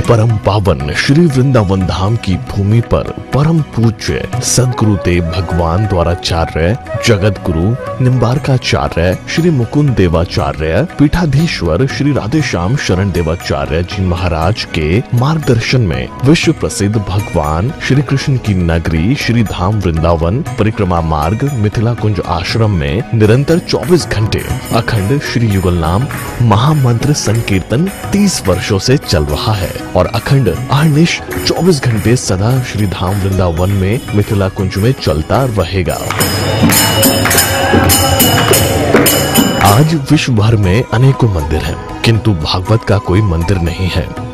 परम पावन श्री वृंदावन धाम की भूमि पर परम पूज्य सदगुरुदेव भगवान द्वाराचार्य जगत गुरु निम्बारकाचार्य श्री मुकुंद देवाचार्य पीठाधीश्वर श्री राधेश्याम शरण देवाचार्य जी महाराज के मार्गदर्शन में विश्व प्रसिद्ध भगवान श्री कृष्ण की नगरी श्री धाम वृंदावन परिक्रमा मार्ग मिथिला कुंज आश्रम में निरंतर 24 घंटे अखंड श्री युगल नाम महामंत्र संकीर्तन 30 वर्षों से चल रहा है और अखंड अहर्निश 24 घंटे सदा श्री धाम वृंदावन में मिथिला कुंज में चलता रहेगा। आज विश्व भर में अनेकों मंदिर हैं, किंतु भागवत का कोई मंदिर नहीं है।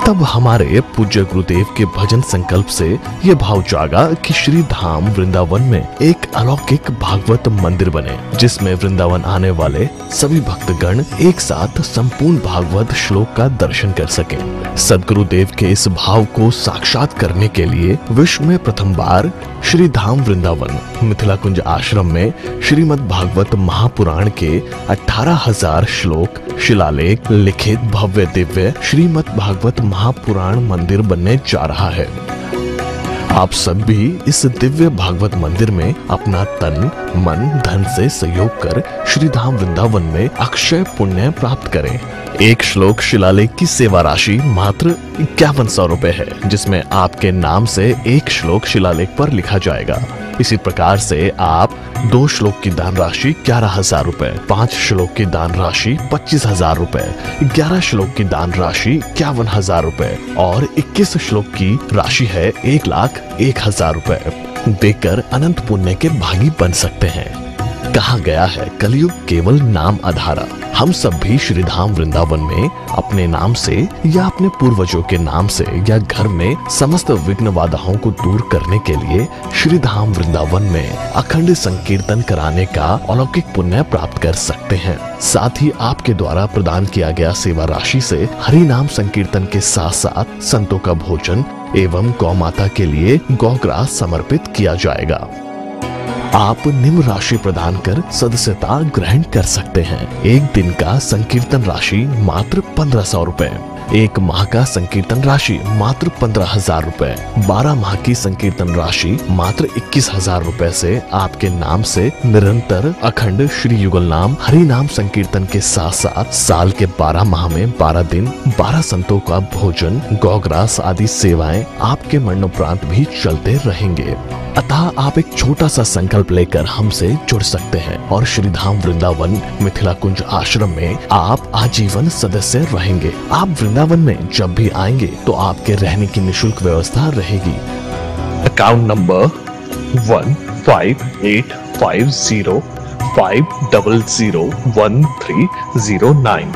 तब हमारे पूज्य गुरुदेव के भजन संकल्प से ये भाव जागा कि श्री धाम वृंदावन में एक अलौकिक भागवत मंदिर बने, जिसमें वृंदावन आने वाले सभी भक्तगण एक साथ संपूर्ण भागवत श्लोक का दर्शन कर सकें। सदगुरुदेव के इस भाव को साक्षात करने के लिए विश्व में प्रथम बार श्री धाम वृंदावन मिथिला कुंज आश्रम में श्रीमद् भागवत महापुराण के 18,000 श्लोक शिलालेख लिखित भव्य दिव्य श्रीमद् भागवत महापुराण मंदिर बनने जा रहा है। आप सब भी इस दिव्य भागवत मंदिर में अपना तन मन धन से सहयोग कर श्री धाम वृंदावन में अक्षय पुण्य प्राप्त करें। एक श्लोक शिलालेख की सेवा राशि मात्र 5100 रुपए है, जिसमें आपके नाम से एक श्लोक शिलालेख पर लिखा जाएगा। इसी प्रकार से आप 2 श्लोक की दान राशि 11,000 रुपए, 5 श्लोक की दान राशि 25,000 रुपए, 11 श्लोक की दान राशि 51,000 रुपए और 21 श्लोक की राशि है 1,01,000 रुपए देकर अनंत पुण्य के भागी बन सकते हैं। कहा गया है कलयुग केवल नाम आधारा। हम सब भी श्री धाम वृंदावन में अपने नाम से या अपने पूर्वजों के नाम से या घर में समस्त विघ्न बाधाओं को दूर करने के लिए श्री धाम वृंदावन में अखंड संकीर्तन कराने का अलौकिक पुण्य प्राप्त कर सकते हैं। साथ ही आपके द्वारा प्रदान किया गया सेवा राशि से हरि नाम संकीर्तन के साथ साथ संतों का भोजन एवं गौ माता के लिए गौग्रास समर्पित किया जाएगा। आप निम्न राशि प्रदान कर सदस्यता ग्रहण कर सकते हैं। एक दिन का संकीर्तन राशि मात्र 1,500 रुपए, एक माह का संकीर्तन राशि मात्र 15,000 रुपए, 12 माह की संकीर्तन राशि मात्र 21,000 रुपए से आपके नाम से निरंतर अखंड श्री युगल नाम हरि नाम संकीर्तन के साथ साथ साल के 12 माह में 12 दिन 12 संतों का भोजन गौग्रास आदि सेवाएं आपके मरणोपरांत भी चलते रहेंगे। अतः आप एक छोटा सा संकल्प लेकर हमसे जुड़ सकते हैं और श्री धाम वृंदावन मिथिला कुंज आश्रम में आप आजीवन सदस्य रहेंगे। आप वृंदावन में जब भी आएंगे तो आपके रहने की निशुल्क व्यवस्था रहेगी। Account number 155850501309।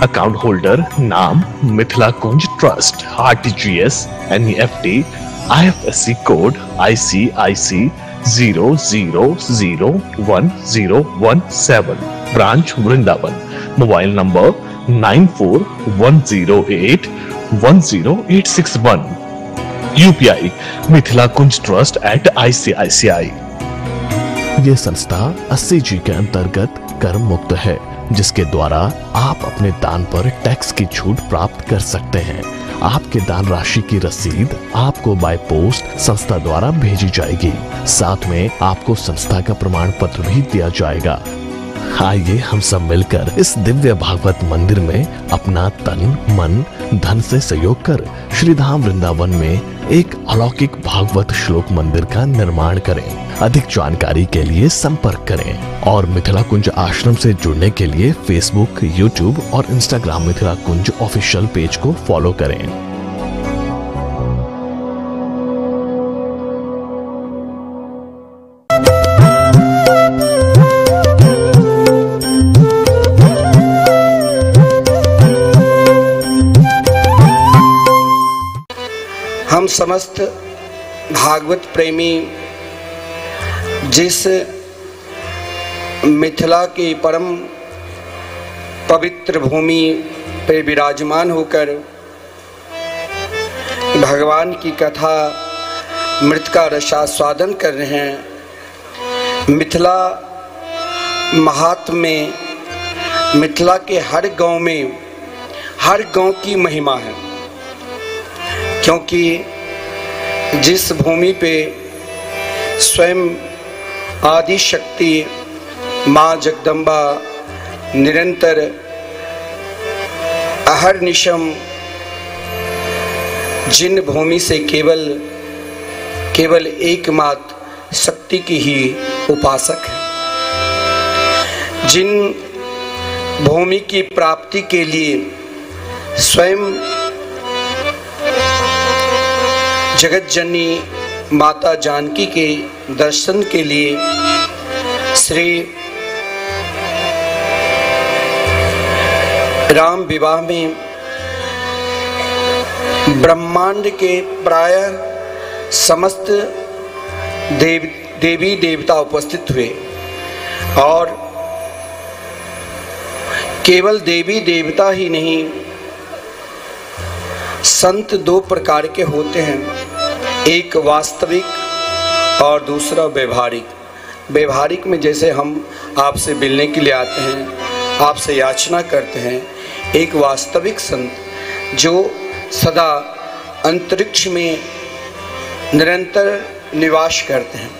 अकाउंट होल्डर नाम Mithila Kunj trust, RTGS, NEFT, IFSC code ICIC 00011017, branch Vrindavan. Mobile number 9410810861। UPI Mithila Kunj trust @ICICI। ये संस्था 80G के अंतर्गत कर मुक्त है, जिसके द्वारा आप अपने दान पर टैक्स की छूट प्राप्त कर सकते हैं। आपके दान राशि की रसीद आपको बाय पोस्ट संस्था द्वारा भेजी जाएगी। साथ में आपको संस्था का प्रमाण पत्र भी दिया जाएगा। आइए हम सब मिलकर इस दिव्य भागवत मंदिर में अपना तन मन धन से सहयोग कर श्री धाम वृंदावन में एक अलौकिक भागवत श्लोक मंदिर का निर्माण करें। अधिक जानकारी के लिए संपर्क करें और मिथिला कुंज आश्रम से जुड़ने के लिए फेसबुक, यूट्यूब और इंस्टाग्राम मिथिला कुंज ऑफिशियल पेज को फॉलो करें। हम समस्त भागवत प्रेमी जिस मिथिला की परम पवित्र भूमि पे विराजमान होकर भगवान की कथा मृत का रसास्वादन कर रहे हैं, मिथिला महात्म में मिथिला के हर गांव में हर गांव की महिमा है। क्योंकि जिस भूमि पे स्वयं आदि शक्ति माँ जगदम्बा निरंतर अहर्निशम जिन भूमि से केवल एकमात्र शक्ति की ही उपासक है, जिन भूमि की प्राप्ति के लिए स्वयं जगत जननी माता जानकी के दर्शन के लिए श्री राम विवाह में ब्रह्मांड के प्रायः समस्त देवी देवता उपस्थित हुए। और केवल देवी देवता ही नहीं, संत दो प्रकार के होते हैं, एक वास्तविक और दूसरा व्यवहारिक। व्यवहारिक में जैसे हम आपसे मिलने के लिए आते हैं, आपसे याचना करते हैं, एक वास्तविक संत जो सदा अंतरिक्ष में निरंतर निवास करते हैं।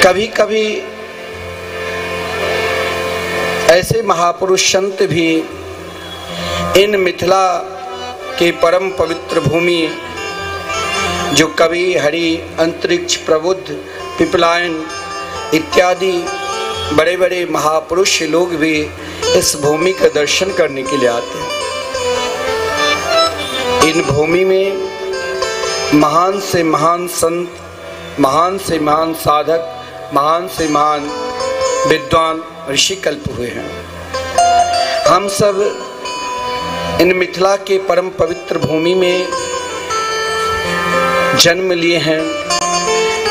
कभी कभी ऐसे महापुरुष संत भी इन मिथिला के परम पवित्र भूमि जो कवि हरि अंतरिक्ष प्रबुद्ध पिपलायन इत्यादि बड़े बड़े महापुरुष लोग भी इस भूमि का दर्शन करने के लिए आते हैं। इन भूमि में महान से महान संत, महान से महान साधक, महान से महान विद्वान ऋषि कल्प हुए हैं। हम सब इन मिथिला के परम पवित्र भूमि में जन्म लिए हैं।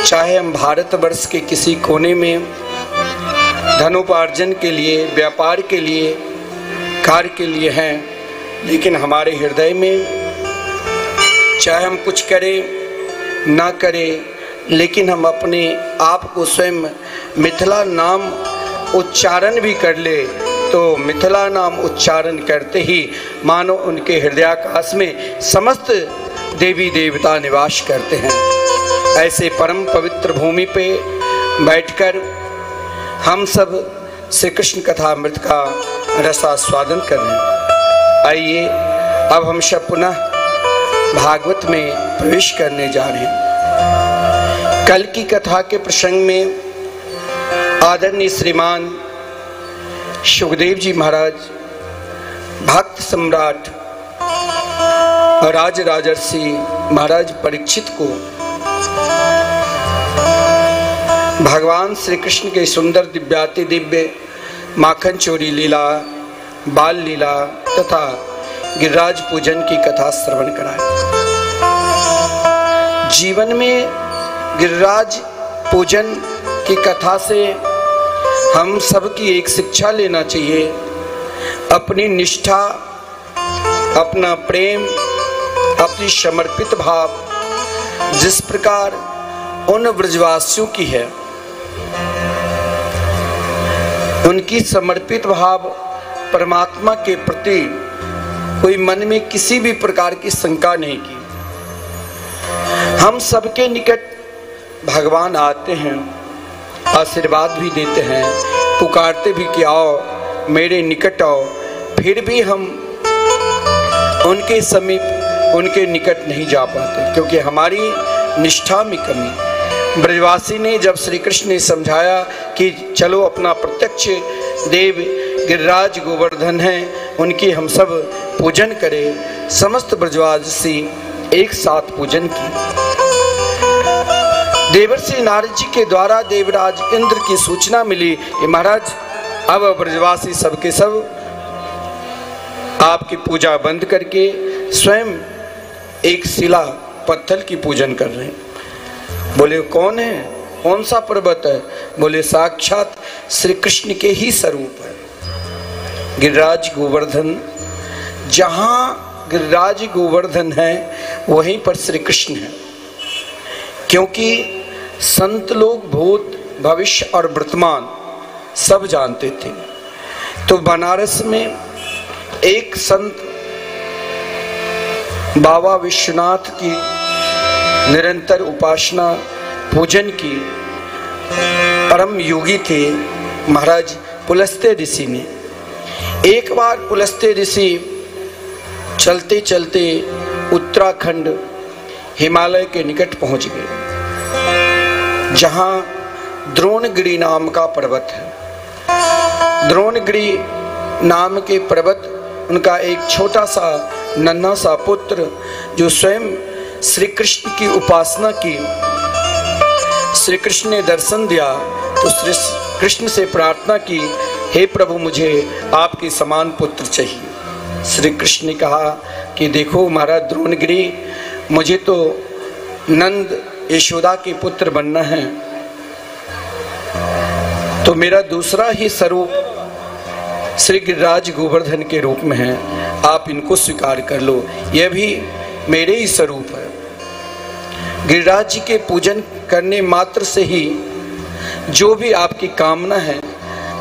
चाहे हम भारतवर्ष के किसी कोने में धनोपार्जन के लिए, व्यापार के लिए, कार्य के लिए हैं, लेकिन हमारे हृदय में चाहे हम कुछ करें ना करें, लेकिन हम अपने आप को स्वयं मिथिला नाम उच्चारण भी कर ले तो मिथिला नाम उच्चारण करते ही मानो उनके हृदयाकाश में समस्त देवी देवता निवास करते हैं। ऐसे परम पवित्र भूमि पे बैठकर हम सब श्री कृष्ण कथा अमृत का रसास्वादन कर रहे हैं। आइए अब हम सब पुनः भागवत में प्रवेश करने जा रहे हैं। कल की कथा के प्रसंग में आदरणीय श्रीमान सुखदेव जी महाराज भक्त सम्राट और राज राजर्षि महाराज परीक्षित को भगवान श्री कृष्ण के सुंदर दिव्याति दिव्य माखन चोरी लीला, बाल लीला तथा गिरिराज पूजन की कथा श्रवण कराए। जीवन में गिरिराज पूजन की कथा से हम सबकी एक शिक्षा लेना चाहिए। अपनी निष्ठा, अपना प्रेम, अपनी समर्पित भाव जिस प्रकार उन ब्रजवासियों की है, उनकी समर्पित भाव परमात्मा के प्रति कोई मन में किसी भी प्रकार की शंका नहीं की। हम सबके निकट भगवान आते हैं, आशीर्वाद भी देते हैं, पुकारते भी कि आओ मेरे निकट आओ, फिर भी हम उनके समीप, उनके निकट नहीं जा पाते क्योंकि हमारी निष्ठा में कमी। ब्रजवासी ने जब श्री कृष्ण ने समझाया कि चलो अपना प्रत्यक्ष देव गिरिराज गोवर्धन हैं, उनकी हम सब पूजन करें, समस्त ब्रजवासी एक साथ पूजन की। देवर्षि नारद जी के द्वारा देवराज इंद्र की सूचना मिली कि महाराज अब ब्रजवासी सबके सब आपकी पूजा बंद करके स्वयं एक शिला पत्थर की पूजन कर रहे हैं। बोले कौन है, कौन सा पर्वत है? बोले साक्षात श्री कृष्ण के ही स्वरूप है, गिरिराज गोवर्धन। जहाँ गिरिराज गोवर्धन है वहीं पर श्री कृष्ण है। क्योंकि संत लोग भूत, भविष्य और वर्तमान सब जानते थे। तो बनारस में एक संत बाबा विश्वनाथ की निरंतर उपासना पूजन की परम योगी थे महाराज पुलस्त्य ऋषि ने। एक बार पुलस्त्य ऋषि चलते चलते उत्तराखंड हिमालय के निकट पहुंच गए, जहां द्रोणगिरि नाम का पर्वत है। द्रोणगिरि नाम के पर्वत उनका एक छोटा सा नन्हा सा पुत्र, जो स्वयं श्री कृष्ण की उपासना की, श्री कृष्ण ने दर्शन दिया तो श्री कृष्ण से प्रार्थना की, हे प्रभु मुझे आपके समान पुत्र चाहिए। श्री कृष्ण ने कहा कि देखो महाराज द्रोणगिरि, मुझे तो नंद यशोदा के पुत्र बनना है, तो मेरा दूसरा ही स्वरूप श्री गिरिराज गोवर्धन के रूप में है, आप इनको स्वीकार कर लो, यह भी मेरे ही स्वरूप है। गिरिराज जी के पूजन करने मात्र से ही जो भी आपकी कामना है,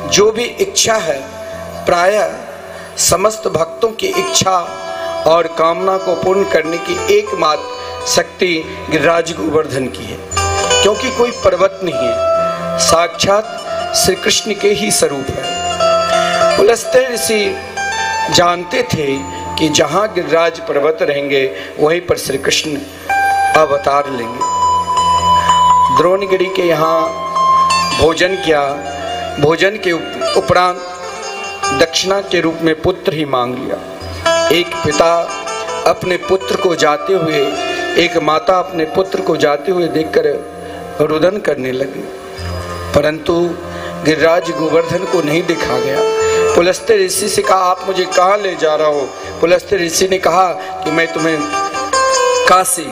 जो भी इच्छा है, प्रायः समस्त भक्तों की इच्छा और कामना को पूर्ण करने की एकमात्र शक्ति गिरिराज गोवर्धन की है, क्योंकि कोई पर्वत नहीं है, साक्षात श्री कृष्ण के ही स्वरूप है। पुलस्त्य ऋषि जानते थे कि जहां गिरिराज पर्वत रहेंगे वहीं पर श्री कृष्ण अवतार लेंगे। द्रोणगिरि के यहाँ भोजन किया, भोजन के उपरांत दक्षिणा के रूप में पुत्र ही मांग लिया। एक पिता अपने पुत्र को जाते हुए, एक माता अपने पुत्र को जाते हुए देखकर रुदन करने लगी, परंतु गिरिराज गोवर्धन को नहीं देखा गया। पुलस्त्य ऋषि से कहा, आप मुझे कहाँ ले जा रहा हो? पुलस्त्य ऋषि ने कहा कि मैं तुम्हें काशी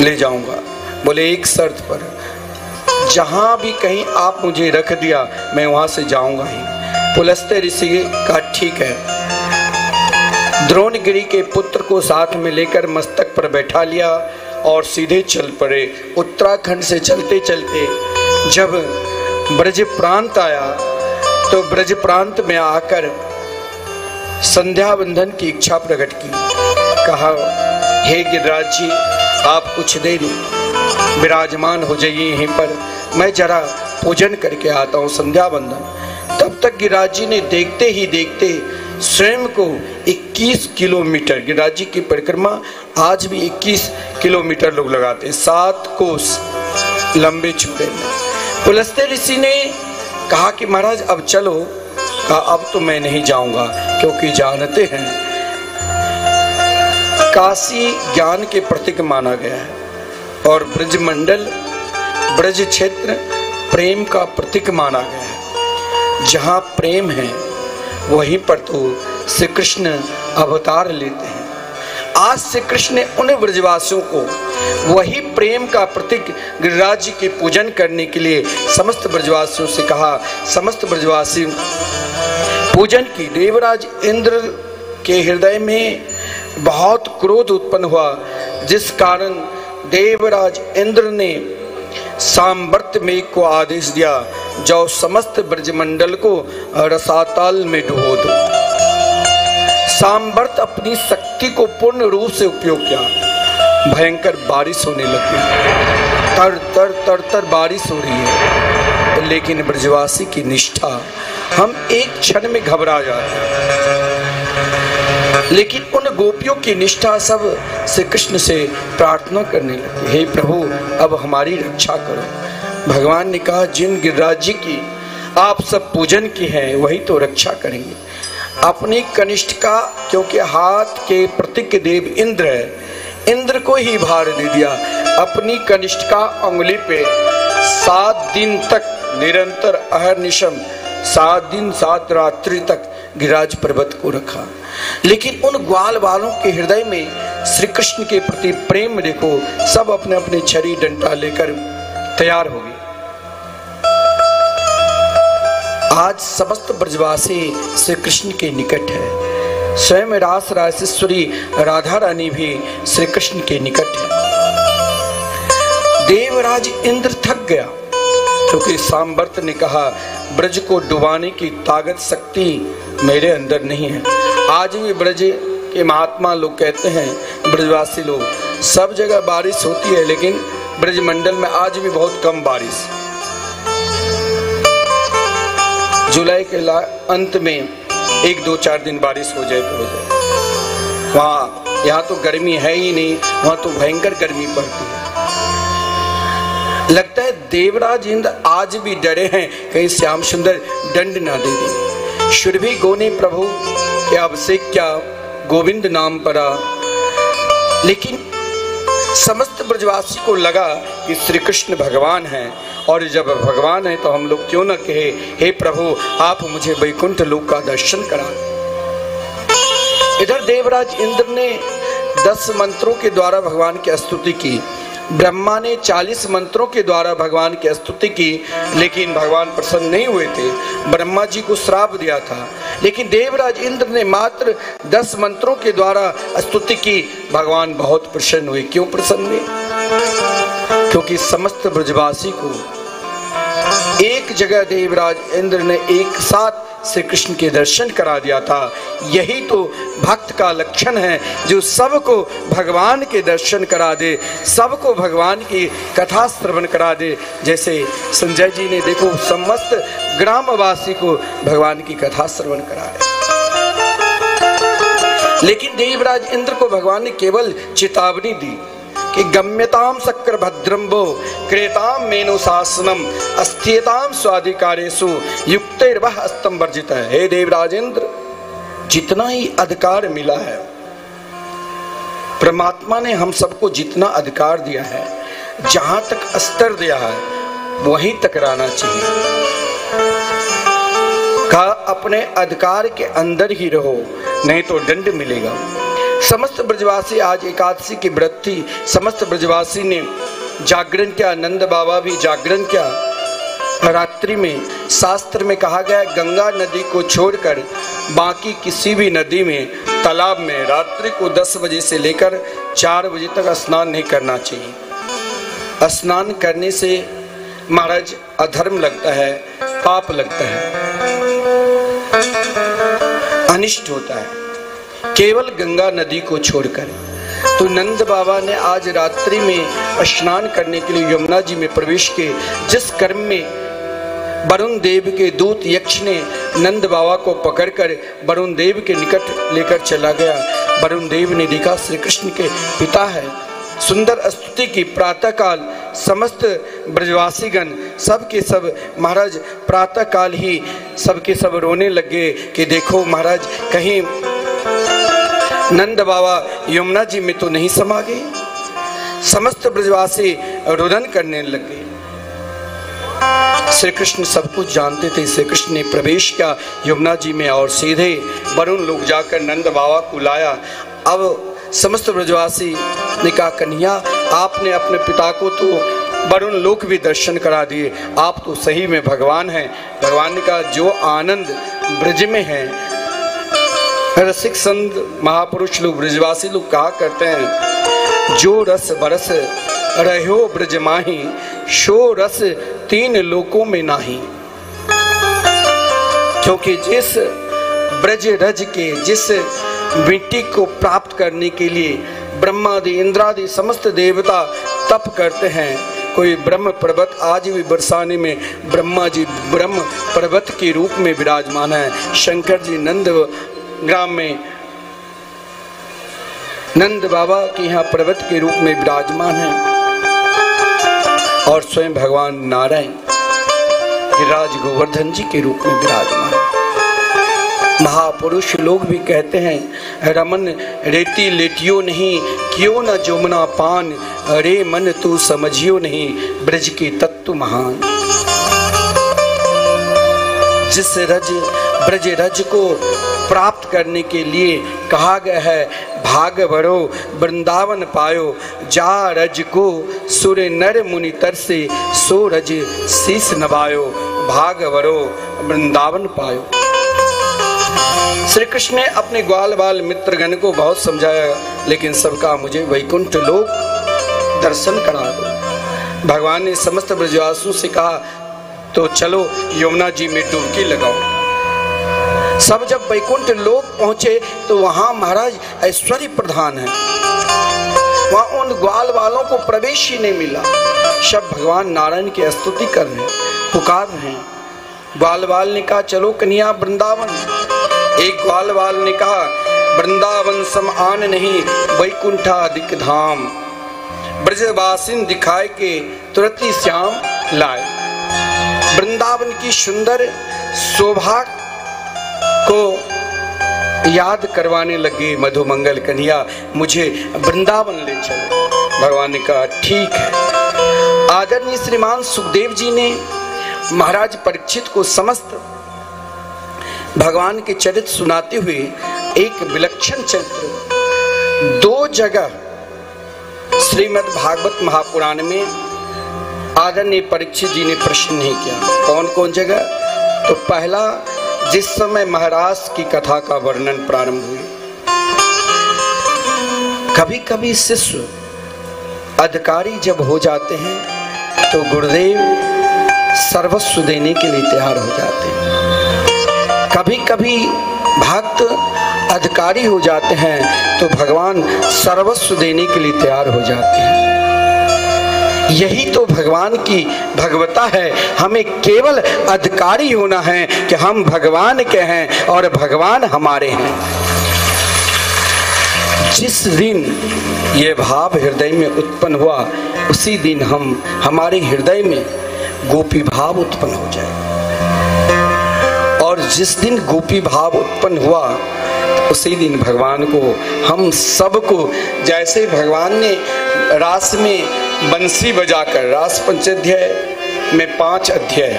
ले जाऊंगा। बोले एक शर्त पर, जहां भी कहीं आप मुझे रख दिया मैं वहां से जाऊंगा ही। पुलस्त्य ऋषि का ठीक है। द्रोणगिरि के पुत्र को साथ में लेकर मस्तक पर बैठा लिया और सीधे चल पड़े। उत्तराखंड से चलते चलते जब ब्रज प्रांत आया तो ब्रज प्रांत में आकर संध्या बंधन की इच्छा प्रकट की। कहा, हे गिरिराज जी, आप कुछ देर विराजमान हो जाइए यहीं पर, मैं जरा पूजन करके आता हूँ, संध्या बंधन। तब तक गिरिराज जी ने देखते ही देखते स्वयं को 21 किलोमीटर, गिरिराज जी की परिक्रमा आज भी 21 किलोमीटर लोग लगाते हैं, 7 कोस लंबे चौड़े में। पुलस्त्य ऋषि ने कहा कि महाराज अब चलो। कहा, अब तो मैं नहीं जाऊंगा, क्योंकि जानते हैं काशी ज्ञान के प्रतीक माना गया है और ब्रजमंडल, ब्रज क्षेत्र प्रेम का प्रतीक माना गया है। जहाँ प्रेम है वहीं पर तो श्री कृष्ण अवतार लेते हैं। आज श्री कृष्ण ने उन ब्रजवासियों को वही प्रेम का प्रतीक गिरिराज जी के पूजन करने के लिए समस्त ब्रजवासियों से कहा। समस्त ब्रजवासी पूजन की। देवराज इंद्र के हृदय में बहुत क्रोध उत्पन्न हुआ, जिस कारण देवराज इंद्र ने सांवर्त मेघ को आदेश दिया, जाओ समस्त ब्रजमंडल को रसातल में डुबो दो। सांवर्त अपनी शक्ति को पूर्ण रूप से उपयोग किया। भयंकर बारिश होने लगी, तर तर तर तर बारिश हो रही है, लेकिन ब्रजवासी की निष्ठा, हम एक क्षण में घबरा जाते हैं, लेकिन उन गोपियों की निष्ठा सब श्री कृष्ण से प्रार्थना करने लगी, हे प्रभु अब हमारी रक्षा करो। भगवान ने कहा, जिन गिरिराज जी की आप सब पूजन की है वही तो रक्षा करेंगे। अपनी कनिष्ठ का, क्योंकि हाथ के प्रतीक देव इंद्र है, इंद्र को ही भार दे दिया। अपनी कनिष्ठ का अंगुली पे 7 दिन तक निरंतर अहर्निशम 7 दिन 7 रात्रि तक गिरिराज पर्वत को रखा। लेकिन उन ग्वाल बालों के हृदय में श्री कृष्ण के प्रति प्रेम देखो, सब अपने अपने छड़ी डंडा लेकर तैयार हो गए। आज समस्त ब्रजवासी श्री कृष्ण के निकट है। स्वयं रास राजेश्वरी राधा रानी भी श्री कृष्ण के निकट है। देवराज इंद्र थक गया, क्योंकि सांवर्त ने कहा, ब्रज को डुबाने की ताकत शक्ति मेरे अंदर नहीं है। आज भी ब्रज के महात्मा लोग कहते हैं, ब्रजवासी लोग, सब जगह बारिश होती है लेकिन ब्रजमंडल में आज भी बहुत कम बारिश। जुलाई के अंत में 1-2-4 दिन बारिश हो जाए तो हो जाए। वहाँ यहाँ तो गर्मी है ही नहीं, वहाँ तो भयंकर गर्मी पड़ती है। लगता है देवराज इंद्र आज भी डरे हैं कहीं श्याम सुंदर दंड ना दे दे। शुरभि गोने प्रभु के अभिषेक क्या गोविंद नाम पड़ा। लेकिन समस्त ब्रजवासी को लगा कि श्री कृष्ण भगवान हैं, और जब भगवान है तो हम लोग क्यों न कहे, हे प्रभु आप मुझे वैकुंठ लोक का दर्शन करा। इधर देवराज इंद्र ने 10 मंत्रों के द्वारा भगवान की स्तुति की, ब्रह्मा ने 40 मंत्रों के द्वारा भगवान की स्तुति की, लेकिन भगवान प्रसन्न नहीं हुए थे। ब्रह्मा जी को श्राप दिया था, लेकिन देवराज इंद्र ने मात्र 10 मंत्रों के द्वारा स्तुति की, भगवान बहुत प्रसन्न हुए। क्यों प्रसन्न हुए? क्योंकि समस्त ब्रजवासी को एक जगह देवराज इंद्र ने एक साथ श्री कृष्ण के दर्शन करा दिया था। यही तो भक्त का लक्षण है, जो सबको भगवान के दर्शन करा दे, सबको भगवान की कथा श्रवण करा दे। जैसे संजय जी ने देखो समस्त ग्रामवासी को भगवान की कथा श्रवण करा रहे। लेकिन देवराज इंद्र को भगवान ने केवल चेतावनी दी कि गम्यताम शक्र भद्रम्बो क्रेताम मेनो शासनम अस्थियताम स्वाधिकारेषु युक्तैर्वह अस्तम वर्जित है। हे देवराज इंद्र, जितना ही अधिकार मिला है, परमात्मा ने हम सबको जितना अधिकार दिया है, जहां तक स्तर दिया है वहीं तक रहना चाहिए। कहा अपने अधिकार के अंदर ही रहो, नहीं तो दंड मिलेगा। समस्त ब्रजवासी आज एकादशी की व्रत थी, समस्त ब्रजवासी ने जागरण किया, नंद बाबा भी जागरण किया। रात्रि में शास्त्र में कहा गया गंगा नदी को छोड़कर बाकी किसी भी नदी में, तालाब में रात्रि को 10 बजे से लेकर 4 बजे तक स्नान नहीं करना चाहिए। स्नान करने से महाराज अधर्म लगता है, पाप लगता है, अनिष्ट होता है, केवल गंगा नदी को छोड़कर। तो नंद बाबा ने आज रात्रि में स्नान करने के लिए यमुना जी में प्रवेश किए। जिस क्रम में वरुण देव के दूत यक्ष ने नंद बाबा को पकड़कर वरुण देव के निकट लेकर चला गया। वरुण देव ने देखा श्री कृष्ण के पिता है, सुंदर स्तुति की। प्रातः काल समस्त ब्रजवासीगण सब के सब महाराज प्रातः काल ही सब के सब रोने लगे कि देखो महाराज कहीं नंद बाबा यमुना जी में तो नहीं समा गए। समस्त ब्रजवासी रुदन करने लगे। श्री कृष्ण सब कुछ जानते थे। श्री कृष्ण ने प्रवेश किया यमुना जी में और सीधे वरुण लोग जाकर नंद बाबा को लाया। अब समस्त ब्रजवासी ने कहा कन्हैया आपने अपने पिता को तो वरुण लोक भी दर्शन करा दिए, आप तो सही में भगवान हैं। भगवान ने कहा जो आनंद ब्रज में है, रसिक संत महापुरुष लोग ब्रजवासी लोग कहा करते हैं जो रस बरस रहो ब्रज माही, शो रस 3 लोकों में नाही। क्योंकि जिस ब्रज रज के, जिस मिट्टी को प्राप्त करने के लिए ब्रह्मादि इंद्रादि समस्त देवता तप करते हैं, कोई ब्रह्म पर्वत आज भी बरसाने में ब्रह्मा जी ब्रह्म पर्वत के रूप में विराजमान है। शंकर जी नंद ग्राम में नंद बाबा के यहाँ पर्वत के रूप में विराजमान है, और स्वयं भगवान नारायण गिरिराज गोवर्धन जी के रूप में विराजमान है। महापुरुष लोग भी कहते हैं रमन रेती लेटियो नहीं, क्यों न जोमना पान, अरे मन तू समझियो नहीं, ब्रज के तत्व महान। जिस ब्रज रज को प्राप्त करने के लिए कहा गया है भाग बढ़ो वृंदावन पायो, जा रज को सुर नर मुनि तरसे, सो रज शीस नवायो, भाग बढ़ो वृंदावन पायो। श्री कृष्ण ने अपने ग्वाल बाल मित्रगण को बहुत समझाया, लेकिन सबका मुझे वैकुंठ लोक दर्शन करा दो। भगवान ने समस्त ब्रजवासियों से कहा तो चलो यमुना जी में डुबकी लगाओ। सब जब वैकुंठ लोक पहुंचे तो वहां महाराज ऐश्वर्य प्रधान है, वहां उन ग्वाल वालों को प्रवेश ही नहीं मिला। सब भगवान नारायण की स्तुति कर रहे हैं, पुकार रहे हैं। ग्वाल वाल ने कहा चलो कन्या वृंदावन। एक ग्वाल वाल ने कहा वृंदावन सम आन नहीं वैकुंठा अधिक धाम, ब्रजवासिन दिखाए के तुरंत ही श्याम लाए। वृंदावन की सुंदर शोभा को याद करवाने लगे मधुमंगल कन्या, मुझे वृंदावन ले चलो। भगवान ने कहा ठीक है। आदरणीय श्रीमान सुखदेव जी ने महाराज परीक्षित को समस्त भगवान के चरित्र सुनाते हुए एक विलक्षण चरित्र दो जगह श्रीमद् भागवत महापुराण में आदरणीय परीक्षित जी ने प्रश्न नहीं किया। कौन कौन जगह? तो पहला, जिस समय महाराज की कथा का वर्णन प्रारंभ हुई। कभी कभी शिष्य अधिकारी जब हो जाते हैं तो गुरुदेव सर्वस्व देने के लिए तैयार हो जाते हैं। कभी कभी भक्त अधिकारी हो जाते हैं तो भगवान सर्वस्व देने के लिए तैयार हो जाते हैं। यही तो भगवान की भगवता है। हमें केवल अधिकारी होना है कि हम भगवान के हैं और भगवान हमारे हैं। जिस दिन ये भाव हृदय में उत्पन्न हुआ उसी दिन हमारे हृदय में गोपी भाव उत्पन्न हो जाए। और जिस दिन गोपी भाव उत्पन्न हुआ उसी दिन भगवान को, हम सबको, जैसे भगवान ने रास में बंसी बजाकर, रास पंचाध्याय में 5 अध्याय,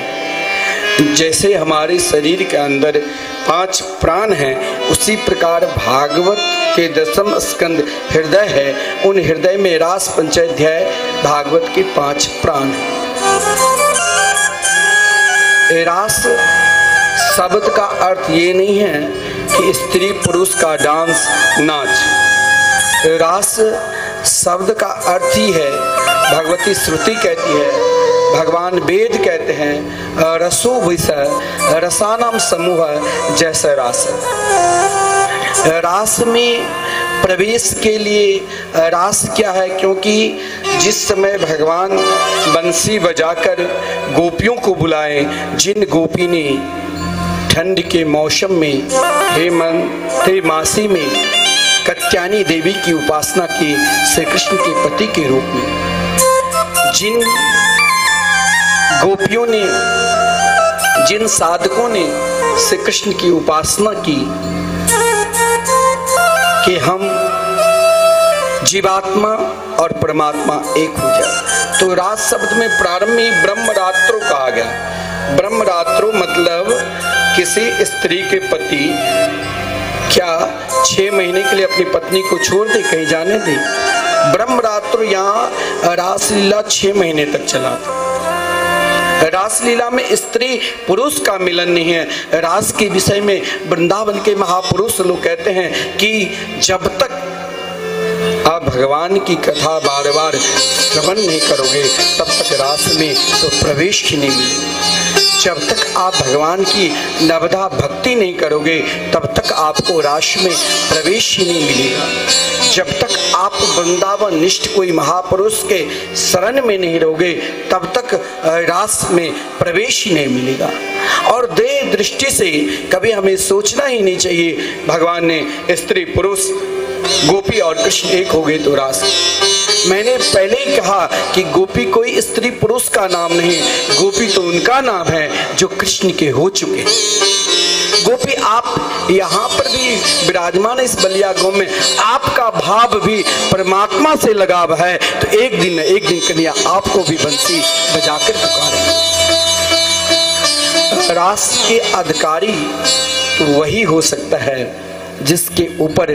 जैसे हमारे शरीर के अंदर 5 प्राण हैं, उसी प्रकार भागवत के 10वें स्कंद हृदय है। उन हृदय में रास पंचाध्याय भागवत के 5 प्राण हैं। रास शब्द का अर्थ ये नहीं है कि स्त्री पुरुष का डांस नाच। रास शब्द का अर्थ ही है, भगवती श्रुति कहती है, भगवान वेद कहते हैं, रसो विषय रसानाम समूह जैसे रास। रास में प्रवेश के लिए रास क्या है? क्योंकि जिस समय भगवान बंसी बजाकर गोपियों को बुलाए, जिन गोपी ने ठंड के मौसम में हेमंत मासी में कत्यानी देवी की उपासना की, श्री कृष्ण के पति के रूप में, जिन गोपियों ने, जिन साधकों ने श्री कृष्ण की उपासना की कि हम जीवात्मा और परमात्मा एक हो जाए, तो रात शब्द में प्रारंभ में ब्रह्मरात्रो कहा गया। ब्रह्मरात्रो मतलब किसी स्त्री के पति क्या 6 महीने के लिए अपनी पत्नी को छोड़ दे, कहीं जाने दे? ब्रह्मरात्र यहाँ रासलीला 6 महीने तक चला था। रासलीला में स्त्री पुरुष का मिलन नहीं है। रास के विषय में वृंदावन के महापुरुष लोग कहते हैं कि जब तक आप भगवान की कथा बार बार श्रवण नहीं करोगे तब तक रास में तो प्रवेश ही नहीं मिलेगा। जब तक आप भगवान की नवधा भक्ति नहीं करोगे तब तक आपको रास में प्रवेश ही नहीं मिलेगा। जब तक आप वृंदावन निष्ठ कोई महापुरुष के शरण में नहीं रहोगे तब तक रास में प्रवेश ही नहीं मिलेगा। और देह दृष्टि से कभी हमें सोचना ही नहीं चाहिए भगवान ने स्त्री पुरुष गोपी और कृष्ण एक हो गए तो रास। मैंने पहले ही कहा कि गोपी कोई स्त्री पुरुष का नाम नहीं, गोपी तो उनका नाम है जो कृष्ण के हो चुके। गोपी आप यहाँ पर भी विराजमान इस बलिया गांव में, आपका भाव भी परमात्मा से लगाव है, तो एक दिन कन्या आपको भी बंसी बजाकर पुकारेंगे। रास के अधिकारी तो वही हो सकता है जिसके ऊपर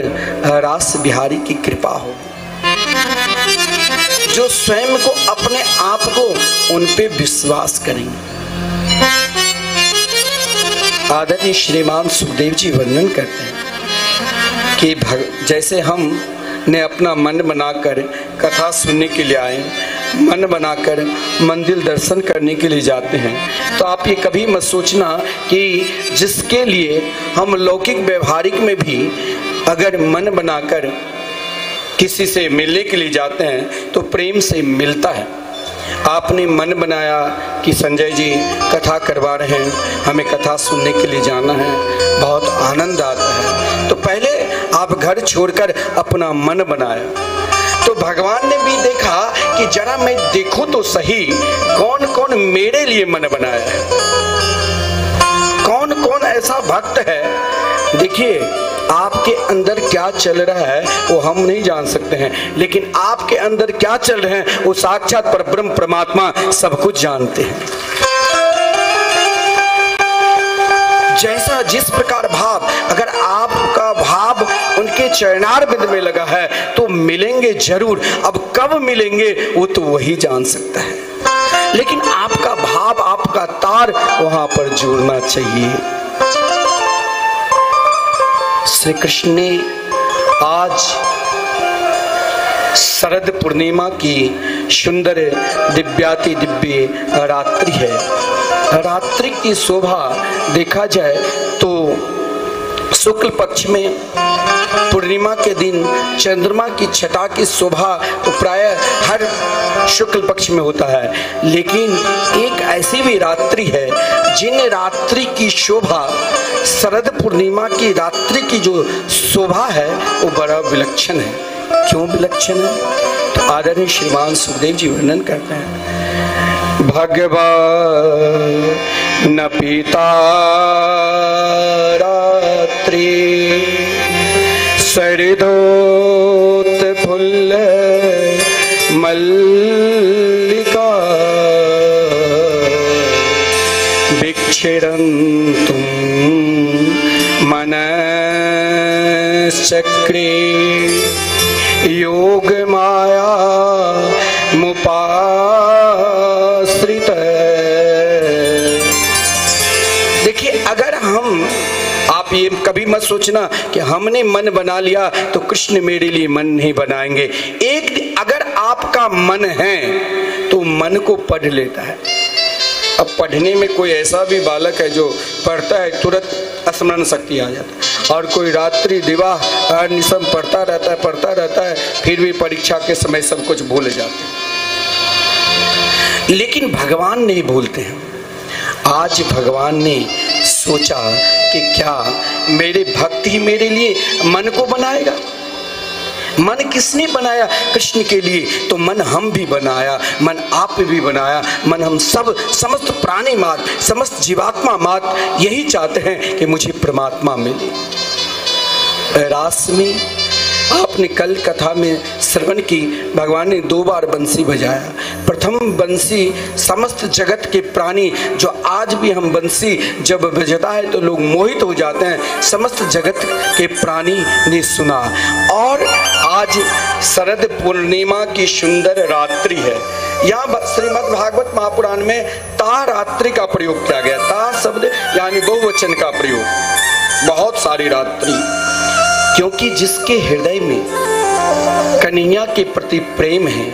रास बिहारी की कृपा हो, जो स्वयं को अपने आप को उन पे विश्वास करेंगे। आदरणीय श्रीमान सुखदेव जी वर्णन करते हैं कि जैसे हम ने अपना मन बनाकर कथा सुनने के लिए आए, मन बनाकर मंदिर दर्शन करने के लिए जाते हैं, तो आप ये कभी मत सोचना कि जिसके लिए हम लौकिक व्यवहारिक में भी अगर मन बनाकर किसी से मिलने के लिए जाते हैं तो प्रेम से मिलता है। आपने मन बनाया कि संजय जी कथा करवा रहे हैं, हमें कथा सुनने के लिए जाना है, बहुत आनंद आता है, तो पहले आप घर छोड़कर अपना मन बनाया। तो भगवान ने भी देखा कि जरा मैं देखूं तो सही कौन कौन मेरे लिए मन बनाया है, कौन कौन ऐसा भक्त है। देखिए, आपके अंदर क्या चल रहा है वो हम नहीं जान सकते हैं, लेकिन आपके अंदर क्या चल रहे हैं वो साक्षात परब्रह्म परमात्मा सब कुछ जानते हैं। जैसा जिस प्रकार भाव, अगर आपका भाव उनके चरणार बिंद में लगा है तो मिलेंगे जरूर। अब कब मिलेंगे वो तो वही जान सकता है, लेकिन आपका भाव, आपका तार वहां पर जुड़ना चाहिए। श्री कृष्ण ने आज शरद पूर्णिमा की सुंदर दिव्याति दिव्य रात्रि है। रात्रि की शोभा देखा जाए तो शुक्ल पक्ष में पूर्णिमा के दिन चंद्रमा की छटा की शोभा तो प्रायः हर शुक्ल पक्ष में होता है, लेकिन एक ऐसी भी रात्रि है जिन रात्रि की शोभा, शरद पूर्णिमा की रात्रि की जो शोभा है वो बड़ा विलक्षण है। क्यों विलक्षण है? तो आदरणीय श्रीमान सुखदेव जी वर्णन करते हैं। भगवान न पीता रात्रि शरदोत फुल्ल मल्लिका विक्षरन्तुं मनश्चक्रे योग माया मुपाश्रित। देखिए, अगर आप ये कभी मत सोचना कि हमने मन बना लिया तो कृष्ण मेरे लिए मन नहीं बनाएंगे। एक अगर आपका मन है तो मन को पढ़ लेता है। अब पढ़ने में कोई ऐसा भी बालक है जो पढ़ता है तुरंत स्मरण शक्ति आ जाता है, और कोई रात्रि दिवा निशम पढ़ता रहता है फिर भी परीक्षा के समय सब कुछ भूल जाते हैं। लेकिन भगवान नहीं भूलते हैं। आज भगवान ने सोचा कि क्या मेरे भक्त ही मेरे लिए मन को बनाएगा। मन किसने बनाया? कृष्ण के लिए। तो मन हम भी बनाया, मन आप भी बनाया, मन हम सब, समस्त प्राणी मात्र, समस्त जीवात्मा मात्र यही चाहते हैं कि मुझे परमात्मा मिले। रास में आपने कल कथा में श्रवण की, भगवान ने 2 बार बंसी बजाया। प्रथम बंसी समस्त जगत के प्राणी, जो आज भी हम बंसी जब बजता है तो लोग मोहित हो जाते हैं, समस्त जगत के प्राणी ने सुना। और आज शरद पूर्णिमा की सुंदर रात्रि है। यहाँ श्रीमद् भागवत महापुराण में ता रात्रि का प्रयोग किया गया। ता शब्द यानी बहुवचन का प्रयोग, बहुत सारी रात्रि, क्योंकि जिसके हृदय में कन्हैया के प्रति प्रेम है,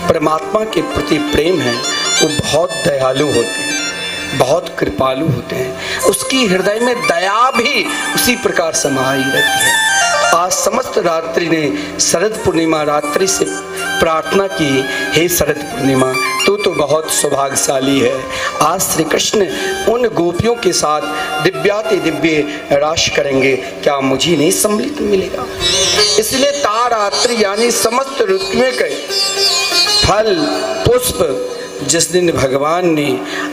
परमात्मा के प्रति प्रेम है, वो बहुत दयालु होते हैं, बहुत कृपालु होते हैं। उसकी हृदय में दया भी उसी प्रकार समाई रहती है। आज समस्त रात्रि ने शरद पूर्णिमा रात्रि से प्रार्थना की, हे शरद पूर्णिमा तू तो बहुत सौभाग्यशाली है। आज श्री कृष्ण उन गोपियों के साथ दिव्याति दिव्य राश करेंगे, क्या मुझे नहीं सम्मिलित मिलेगा? इसलिए तारात्रि यानी समस्त ऋतुएं के फल पुष्प जिस दिन भगवान ने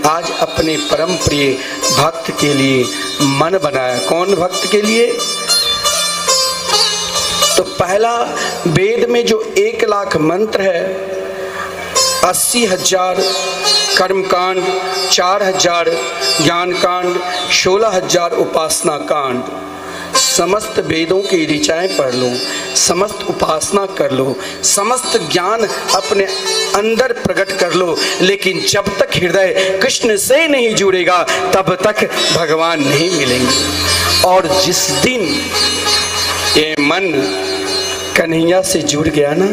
आज अपने परम प्रिय भक्त के लिए मन बनाया। कौन भक्त के लिए? तो पहला वेद में जो 1 लाख मंत्र है, 80,000 कर्मकांड, 4,000 ज्ञान कांड, 16,000 उपासना कांड, समस्त वेदों की ऋचाएं पढ़ लो, समस्त उपासना कर लो, समस्त ज्ञान अपने अंदर प्रकट कर लो, लेकिन जब तक हृदय कृष्ण से नहीं जुड़ेगा तब तक भगवान नहीं मिलेंगे। और जिस दिन ये मन कन्हैया से जुड़ गया ना,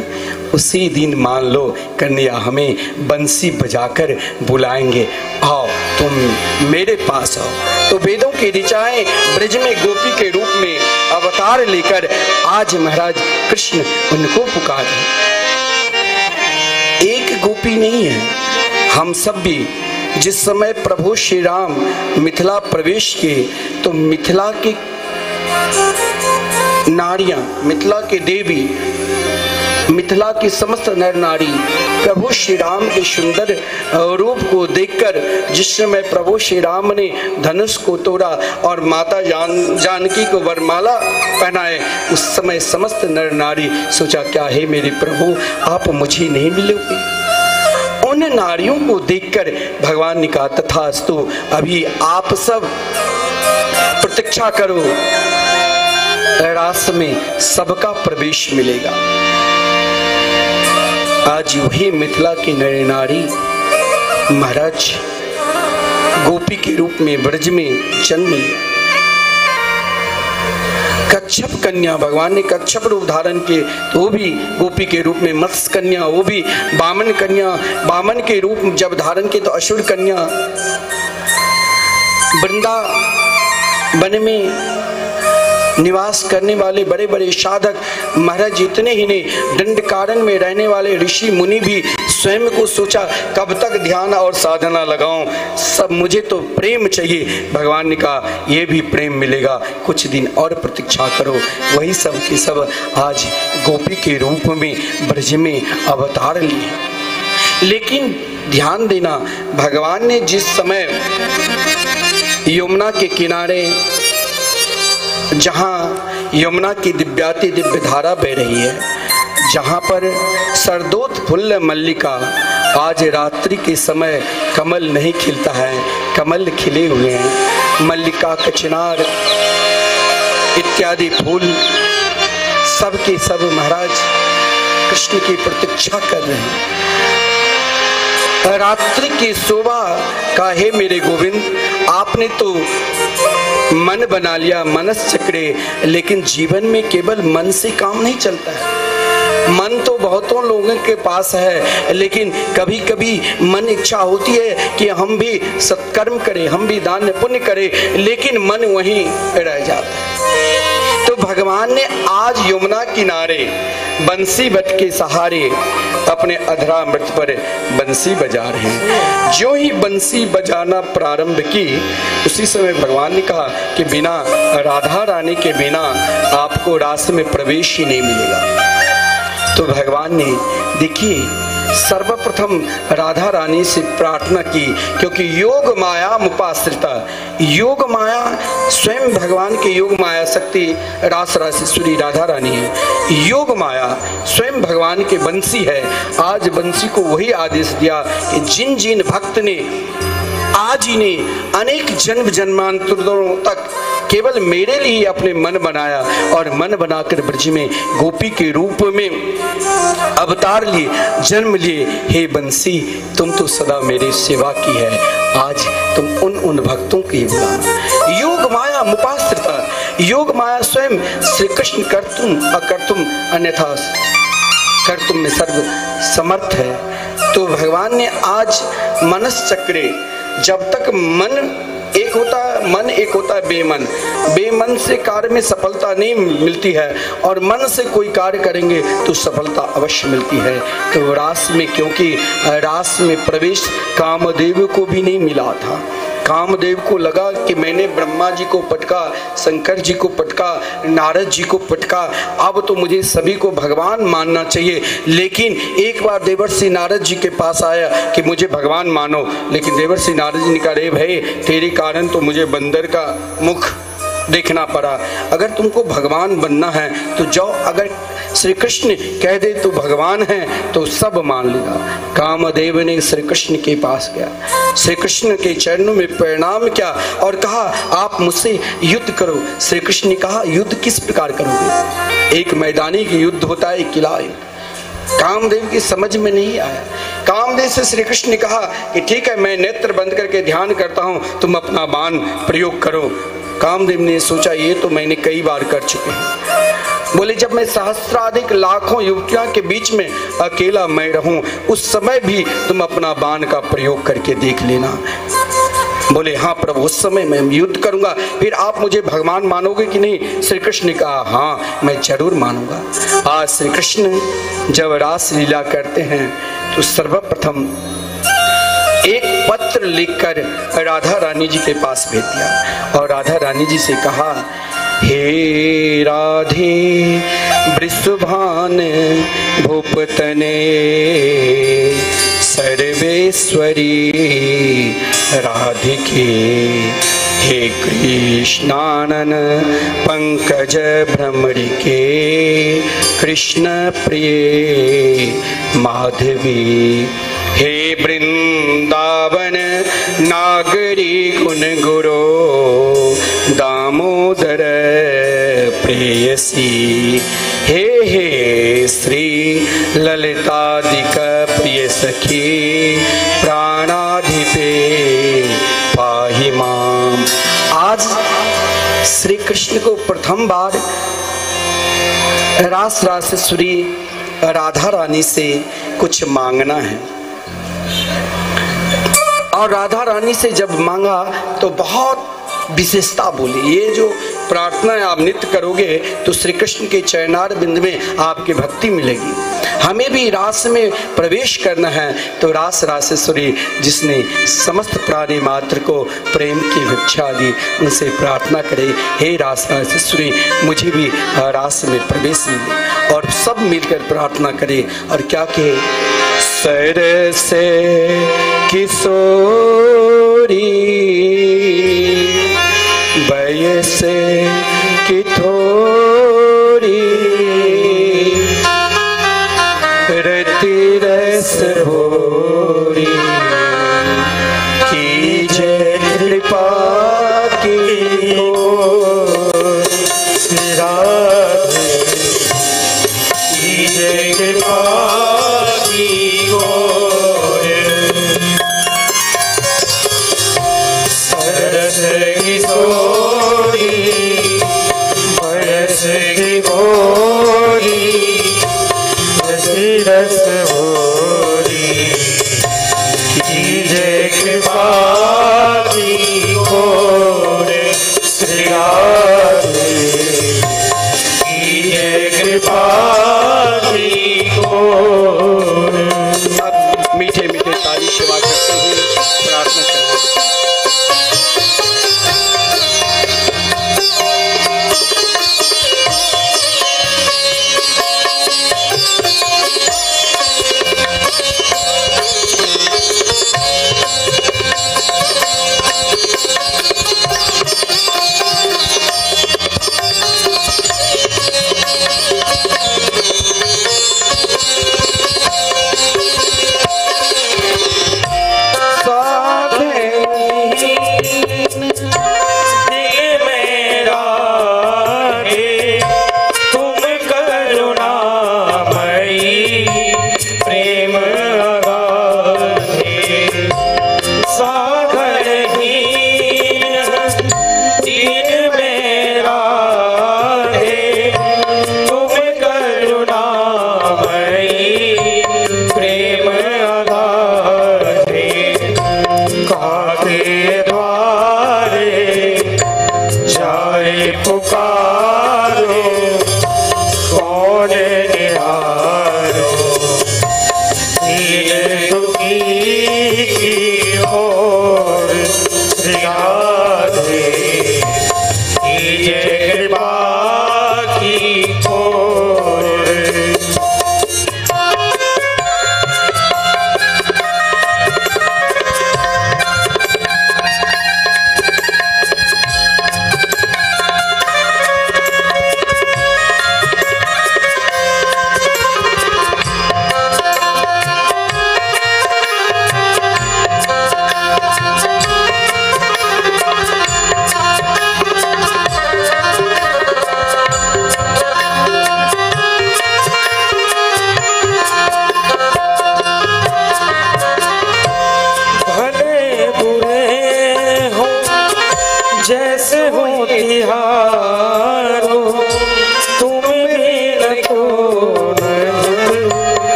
उसी दिन मान लो कन्या हमें बंसी बजाकर बुलाएंगे, आओ तुम मेरे पास आओ। तो वेदों की ऋचाएं ब्रज में गोपी के रूप में अवतार लेकर आज महाराज कृष्ण उनको पुकारे। एक गोपी नहीं है, हम सब भी जिस समय प्रभु श्री राम मिथिला प्रवेश किए तो मिथिला की नारियां, मिथिला के देवी, मिथिला की समस्त नर नारी प्रभु श्री राम के सुंदर रूप को देखकर जिस समय प्रभु श्री राम ने धनुष को तोड़ा और माता जानकी को वरमाला पहनाए, उस समय समस्त नर नारी सोचा क्या है मेरे प्रभु आप मुझे नहीं मिलोगे। उन नारियों को देखकर भगवान ने कहा तथास्तु, अभी आप सब प्रतीक्षा करो, रास में सबका प्रवेश मिलेगा। आज वही मिथिला की नर नारी महाराज गोपी के रूप में ब्रज में जन्म लिया। कच्छप कन्या, भगवान ने कच्छप रूप धारण किए तो वो भी गोपी के रूप में, मत्स्य कन्या वो भी बामन कन्या, बामन के रूप जब धारण किए तो असुर कन्या। वृंदावन में निवास करने वाले बड़े बड़े साधक महाराज इतने ही नहीं, दंडकारण्य में रहने वाले ऋषि मुनि भी स्वयं को सोचा कब तक ध्यान और साधना लगाऊं, सब मुझे तो प्रेम चाहिए। भगवान ने कहा ये भी प्रेम मिलेगा, कुछ दिन और प्रतीक्षा करो। वही सब के सब आज गोपी के रूप में ब्रज में अवतार लिए। लेकिन ध्यान देना, भगवान ने जिस समय यमुना के किनारे, जहाँ यमुना की दिव्याति दिव्य धारा बह रही है, जहाँ पर सरदोत्फुल्ल मल्लिका, आज रात्रि के समय कमल नहीं खिलता है, कमल खिले हुए हैं, मल्लिका कचनार इत्यादि फूल सब के सब महाराज कृष्ण की प्रतीक्षा कर रहे हैं। रात्रि की शोभा का है मेरे गोविंद, आपने तो मन बना लिया, मनस चक्रे, लेकिन जीवन में केवल मन से काम नहीं चलता है। मन तो बहुतों लोगों के पास है, लेकिन कभी कभी मन इच्छा होती है कि हम भी सत्कर्म करें, हम भी दान पुण्य करें, लेकिन मन वहीं रह जाता है। तो भगवान ने आज यमुना किनारे बंसी बट के सहारे अपने अधरामृत पर बंसी बजा रहे हैं। जो ही बंसी बजाना प्रारंभ की, उसी समय भगवान ने कहा कि बिना राधा रानी के बिना आपको रास में प्रवेश ही नहीं मिलेगा। तो भगवान ने देखिए सर्वप्रथम राधा रानी से प्रार्थना की, क्योंकि योग माया मुपाश्रिता, योग माया स्वयं भगवान के योग माया शक्ति रास रासेश्वरी राधा रानी है। योग माया स्वयं भगवान के बंसी है। आज बंसी को वही आदेश दिया कि जिन जिन भक्त ने आज ही ने अनेक जन्म जन्मांतरों तक केवल मेरे लिए अपने मन बनाया और मन बनाकर ब्रज में गोपी के रूप में अवतार लिए, जन्म लिए, हे बंसी तुम तो सदा मेरी सेवा की है, आज तुम उन भक्तों की बुलाना। योग माया मुपाश्रिता, योग माया स्वयं श्री कृष्ण कर्तुम अकर्तुम अन्यथा कर्तुम में सर्व समर्थ है। तो भगवान ने आज मनस चक्रे, जब तक मन एक होता है बेमन, बेमन से कार्य में सफलता नहीं मिलती है, और मन से कोई कार्य करेंगे तो सफलता अवश्य मिलती है। तो रास में, क्योंकि रास में प्रवेश कामदेव को भी नहीं मिला था, कामदेव को लगा कि मैंने ब्रह्मा जी को पटका, शंकर जी को पटका, नारद जी को पटका, अब तो मुझे सभी को भगवान मानना चाहिए। लेकिन एक बार देवर्षि नारद जी के पास आया कि मुझे भगवान मानो, लेकिन देवर्षि नारद जी ने कहा रे भाई तेरे कारण तो मुझे बंदर का मुख देखना पड़ा, अगर तुमको भगवान बनना है तो जाओ, अगर श्री कृष्ण कह दे तो भगवान है तो सब मान लेगा। कामदेव ने श्री कृष्ण के पास गया, श्री कृष्ण के चरणों में प्रणाम किया और कहा आप मुझसे युद्ध करो। श्री कृष्ण ने कहा युद्ध किस प्रकार करोगे? एक मैदानी की युद्ध होता है, एक किला युद्ध। कामदेव की समझ में नहीं आया। कामदेव से श्री कृष्ण ने कहा कि ठीक है मैं नेत्र बंद करके ध्यान करता हूँ, तुम अपना बाण प्रयोग करो। कामदेव ने सोचा ये तो मैंने कई बार कर चुके हैं, बोले जब मैं सहस्राधिक लाखों युवतियों के बीच में अकेला मैं रहूं, उस समय भी तुम अपना बाण का प्रयोग करके देख लेना। बोले हाँ प्रभु, उस समय मैं युद्ध करूंगा, फिर आप मुझे भगवान मानोगे कि नहीं? श्री कृष्ण ने कहा हाँ मैं जरूर मानूंगा। आज श्री कृष्ण जब रास लीला करते हैं तो सर्वप्रथम एक पत्र लिखकर राधा रानी जी के पास भेज दिया और राधा रानी जी से कहा, हे राधे वृषभान भूपतने सर्वेश्वरी राधिके, हे कृष्णानन पंकज भ्रमरिके कृष्ण प्रिय माधवी, हे वृंदावन नागरी गुण गुरो दामोदर प्रेयसी, हे श्री ललितादिक प्रिय सखी प्राणाधिपे पाहि माम। आज श्री कृष्ण को प्रथम बार रास रासेश्वरी राधा रानी से कुछ मांगना है और राधा रानी से जब मांगा तो बहुत विशेषता बोली। ये जो प्रार्थना आप नित्य करोगे तो श्री कृष्ण के चरणार बिंद में आपकी भक्ति मिलेगी। हमें भी रास में प्रवेश करना है तो रास रासेश्वरी जिसने समस्त प्राणी मात्र को प्रेम की भिक्षा दी, उनसे प्रार्थना करे, हे रास रासेश्वरी मुझे भी रास में प्रवेश मिले। और सब मिलकर प्रार्थना करे और क्या कहे, सर से किशोरी बयस की थोड़ी रति रस भोरी, कीजे कृपा की राधे, कीजे कृपा की सरस किशोरी बरस की भोरी रस भोरी, कीजे कृपा की घोरे श्री राधे, कीजे कृपा की घोरे। अब मीठे मीठे ताली सेवा करते हुए प्रार्थना करें।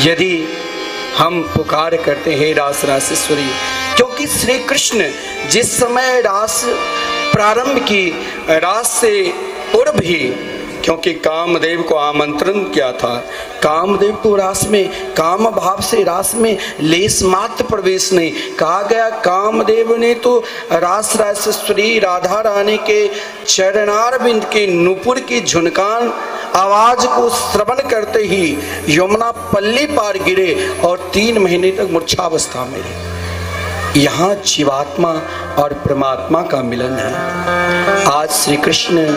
यदि हम पुकार करते हैं रास रासेश्वरी, क्योंकि श्री कृष्ण जिस समय रास प्रारंभ की, रास से पूर्व ही, क्योंकि कामदेव को आमंत्रण किया था, कामदेव को रास में, काम भाव से रास में लेस मात्र प्रवेश नहीं कहा गया। कामदेव ने तो रास रासेश्वरी राधा रानी के चरणारविंद के नुपुर की झुनकान आवाज को श्रवण करते ही यमुना पल्ली पार गिरे और 3 महीने तक मूर्छावस्था में रहे। यहाँ जीवात्मा और परमात्मा का मिलन है। आज श्री कृष्ण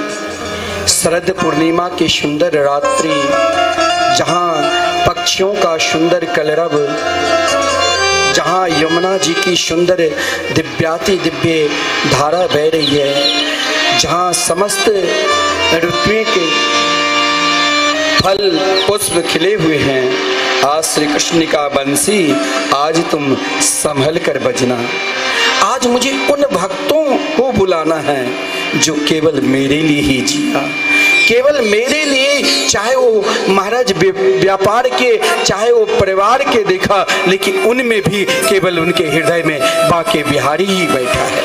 शरद पूर्णिमा की सुंदर रात्रि, जहाँ पक्षियों का सुंदर कलरव, जहाँ यमुना जी की सुंदर दिव्याति दिव्य धारा बह रही है, जहाँ समस्त ऋतुओं के फल पुष्प खिले हुए हैं, आज श्री कृष्ण का बंसी आज तुम संभल कर बजना। आज मुझे उन भक्तों को बुलाना है जो केवल मेरे लिए ही जिया, केवल मेरे लिए, चाहे वो महाराज व्यापार के, चाहे वो परिवार के देखा, लेकिन उनमें भी केवल उनके हृदय में बांके बिहारी ही बैठा है।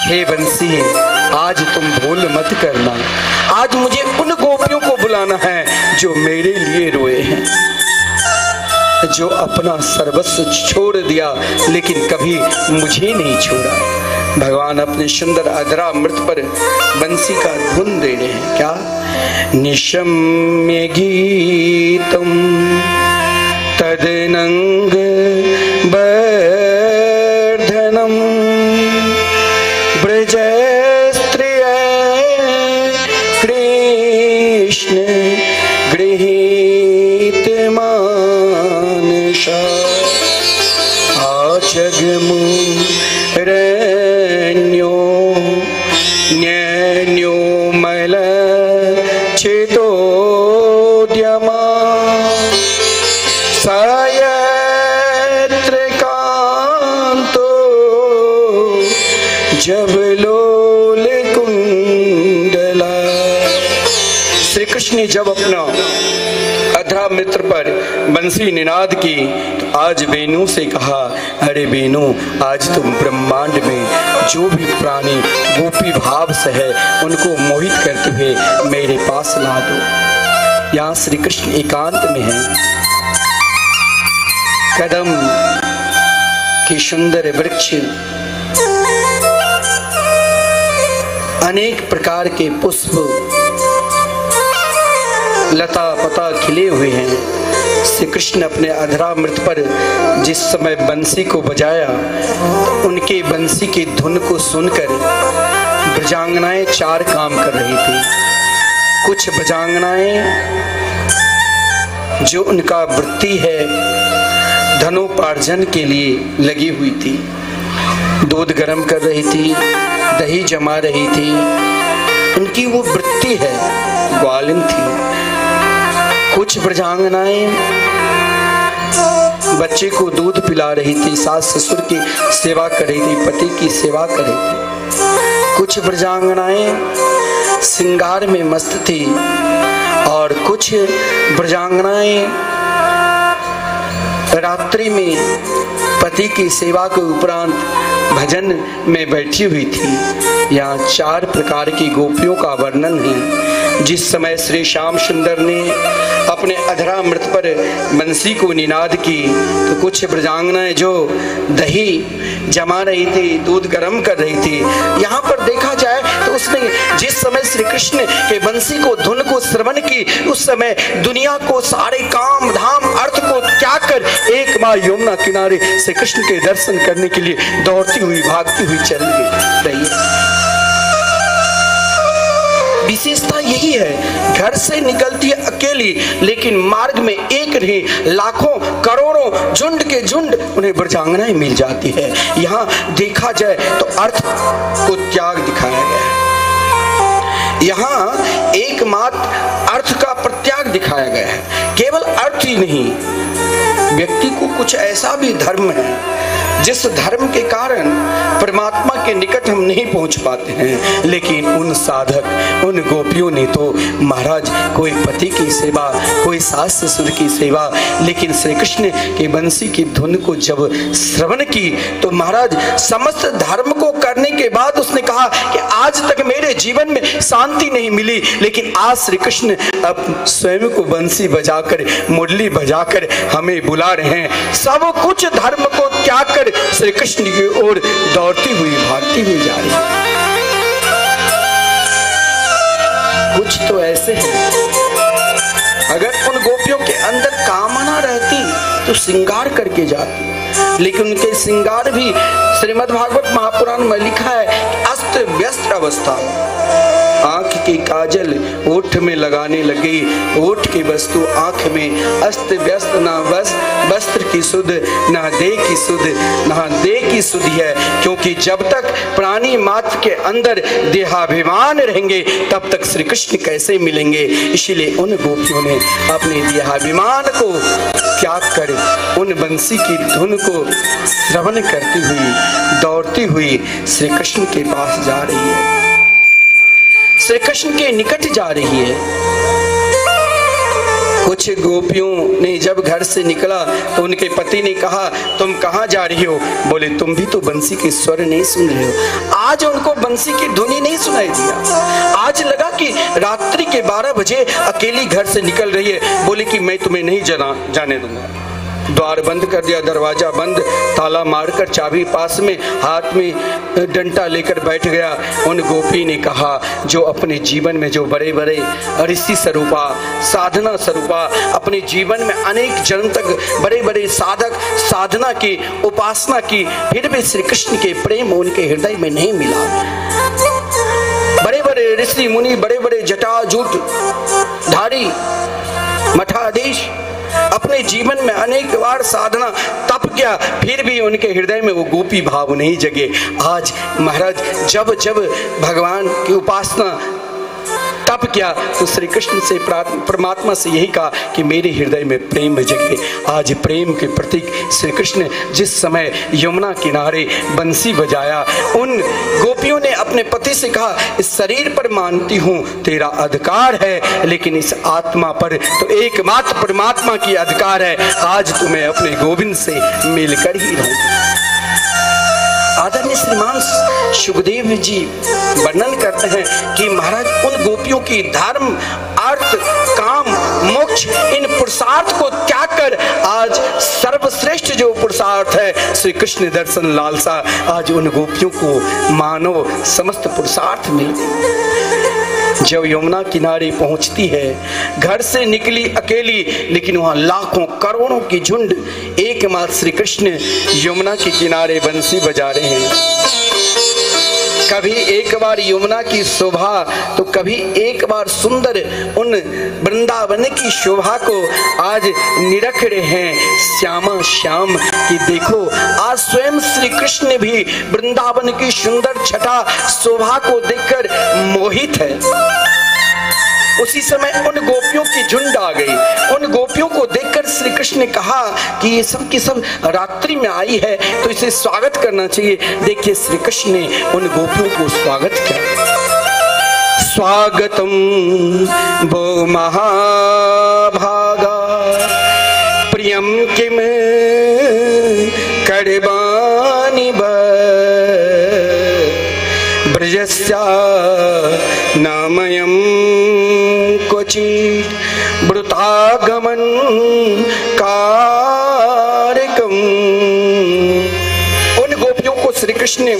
हे बंसी आज तुम भूल मत करना, आज मुझे उन गोपियों को बुलाना है जो मेरे लिए रोए हैं, जो अपना सर्वस्व छोड़ दिया लेकिन कभी मुझे नहीं छोड़ा। भगवान अपने सुंदर अधरा अमृत पर बंसी का धुन दे रहे हैं। क्या? निशम्य गीतम तदनंग वर्धनम ब्रज स्त्रिय कृष्ण गृहीत मानसा आचगमुरण्यो न्यन्यो मल चितोद्यमा सायत्र कांतो जब लोल कुंडला। श्री कृष्ण ने जब अपना अधरा मित्र पर बंसी निनाद की तो आज वेणु से कहा, अरे वेणु आज तुम ब्रह्मांड में जो भी प्राणी गोपी भाव से है उनको मोहित करते हुए मेरे पास ला दो। यहाँ श्री कृष्ण एकांत में है, कदम के सुंदर वृक्ष, अनेक प्रकार के पुष्प, लता पता खिले हुए हैं। श्री कृष्ण अपने अधरामृत पर जिस समय बंसी को बजाया, उनके बंसी की धुन को सुनकर ब्रजांगनाएं 4 काम कर रही थी। कुछ ब्रजांगनाएं जो उनका वृत्ति है धनोपार्जन के लिए लगी हुई थी, दूध गर्म कर रही थी, दही जमा रही थी, उनकी वो वृत्ति है, ग्वालिन थी। कुछ ब्रजांगनाएं बच्चे को दूध पिला रही थी, सास ससुर की सेवा कर रही थी, पति की सेवा कर रही थी। कुछ ब्रजांगनाएं श्रृंगार में मस्त थी और कुछ ब्रजांगनाएं रात्रि में पति की सेवा के उपरांत भजन में बैठी हुई थी। यहाँ 4 प्रकार की गोपियों का वर्णन है। जिस समय श्री श्याम सुंदर ने अपने अधरामृत पर बंसी को निनाद की तो कुछ ब्रजांगनाएं जो दही जमा रही थी, दूध गर्म कर रही थी। यहाँ पर देखा जाए तो उसने जिस समय श्री कृष्ण के बंसी को धुन को श्रवण की, उस समय दुनिया को सारे काम धाम अर्थ को त्याग कर एक माँ यमुना किनारे श्री कृष्ण के दर्शन करने के लिए दौड़ती हुई भागती हुई चल रही है। विशेषता यही है, घर से निकलती है अकेली, लेकिन मार्ग में एक नहीं लाखों करोड़ों झुंड के झुंड उन्हें ब्रजांगनाएं मिल जाती है। यहाँ देखा जाए तो अर्थ को त्याग दिखाया गया है। यहाँ एकमात्र अर्थ का प्रत्याग दिखाया गया है। केवल अर्थ ही नहीं, व्यक्ति को कुछ ऐसा भी धर्म है जिस धर्म के कारण परमात्मा के निकट हम नहीं पहुंच पाते हैं, लेकिन उन साधक उन गोपियों ने तो महाराज कोई पति की सेवा, कोई सास ससुर की सेवा, लेकिन श्री कृष्ण के बंसी की धुन को जब श्रवण की तो महाराज समस्त धर्म को करने के बाद उसने कहा कि आज तक मेरे जीवन में शांति नहीं मिली, लेकिन आज श्री कृष्ण अब स्वयं को बंसी बजाकर मुरली बजाकर हमें बुला रहे हैं। सब कुछ धर्म को त्याग कर श्री कृष्ण की ओर दौड़ती हुई भागती हुई जा रही है। कुछ तो ऐसे हैं, अगर उन गोपियों के अंदर कामना रहती तो श्रृंगार करके जाती, लेकिन उनके श्रृंगार भी श्रीमद् भागवत महापुराण में लिखा है अस्त व्यस्त अवस्था। आंख की काजल ओठ में लगाने लगी, ओठ की वस्तु आंख में, अस्त व्यस्त ना वस्त्र की सुध ना देह की सुध, ना देह की सुध है, क्योंकि जब तक प्राणी मात्र के अंदर देहाभिमान रहेंगे तब तक श्री कृष्ण कैसे मिलेंगे। इसीलिए उन गोपियों ने अपने देहाभिमान को त्याग कर उन बंसी की धुन को श्रवण करती हुई दौड़ती हुई श्री कृष्ण के पास जा रही है, श्री कृष्ण के निकट जा रही है। कुछ गोपियों ने जब घर से निकला तो उनके पति ने कहा तुम कहाँ जा रही हो? बोले तुम भी तो बंसी के स्वर नहीं सुन रहे हो। आज उनको बंसी की धुनी नहीं सुनाई दिया। आज लगा कि रात्रि के 12 बजे अकेली घर से निकल रही है। बोले कि मैं तुम्हें नहीं जाने दूंगा। द्वार बंद कर दिया, दरवाजा बंद, ताला मारकर चाबी पास में, हाथ में डंडा लेकर बैठ गया। उन गोपी ने कहा जो अपने जीवन में जो बड़े बड़े ऋषि स्वरूपा साधना स्वरूपा अपने जीवन में अनेक जन्म तक बड़े बड़े साधक साधना की उपासना की, फिर भी श्री कृष्ण के प्रेम उनके हृदय में नहीं मिला। बड़े बड़े ऋषि मुनि, बड़े बड़े जटाजूट धारी मठाधीश अपने जीवन में अनेक बार साधना तप किया, फिर भी उनके हृदय में वो गोपी भाव नहीं जगे। आज महाराज जब जब भगवान की उपासना तप किया तो श्री कृष्ण से परमात्मा से यही कहा कि मेरे हृदय में प्रेम जगे। आज प्रेम के प्रतीक श्री कृष्ण जिस समय यमुना किनारे बंसी बजाया, उन गोपियों ने अपने पति से कहा इस शरीर पर मानती हूँ तेरा अधिकार है, लेकिन इस आत्मा पर तो एकमात्र परमात्मा की अधिकार है। आज तुम्हें अपने गोविंद से मिलकर ही रहूं। आदरणीय श्रीमान सुखदेव जी वर्णन करते हैं कि महाराज उन गोपियों की धर्म अर्थ काम मोक्ष इन पुरुषार्थ को त्याग कर आज सर्वश्रेष्ठ जो पुरुषार्थ है श्री कृष्ण दर्शन लालसा, आज उन गोपियों को मानो समस्त पुरुषार्थ मिल गए। जब यमुना किनारे पहुंचती है, घर से निकली अकेली, लेकिन वहां लाखों करोड़ों की झुंड एकमात्र श्री कृष्ण यमुना के किनारे बंसी बजा रहे हैं। कभी एक बार यमुना की शोभा तो कभी एक बार सुंदर उन वृंदावन की शोभा को आज निरख रहे हैं श्यामा श्याम की। देखो आज स्वयं श्री कृष्ण भी वृंदावन की सुंदर छटा शोभा को देखकर मोहित है। उसी समय उन गोपियों की झुंड आ गई। उन गोपियों को देखकर श्री कृष्ण ने कहा कि ये सब की सब रात्रि में आई है तो इसे स्वागत करना चाहिए। देखिए श्री कृष्ण ने उन गोपियों को स्वागत किया। स्वागतम वो महाभागा प्रियम किम करबानी ब्रजस्या नामयं क्वचित् वृतागमन कारकम। उन गोपियों को श्री कृष्ण ने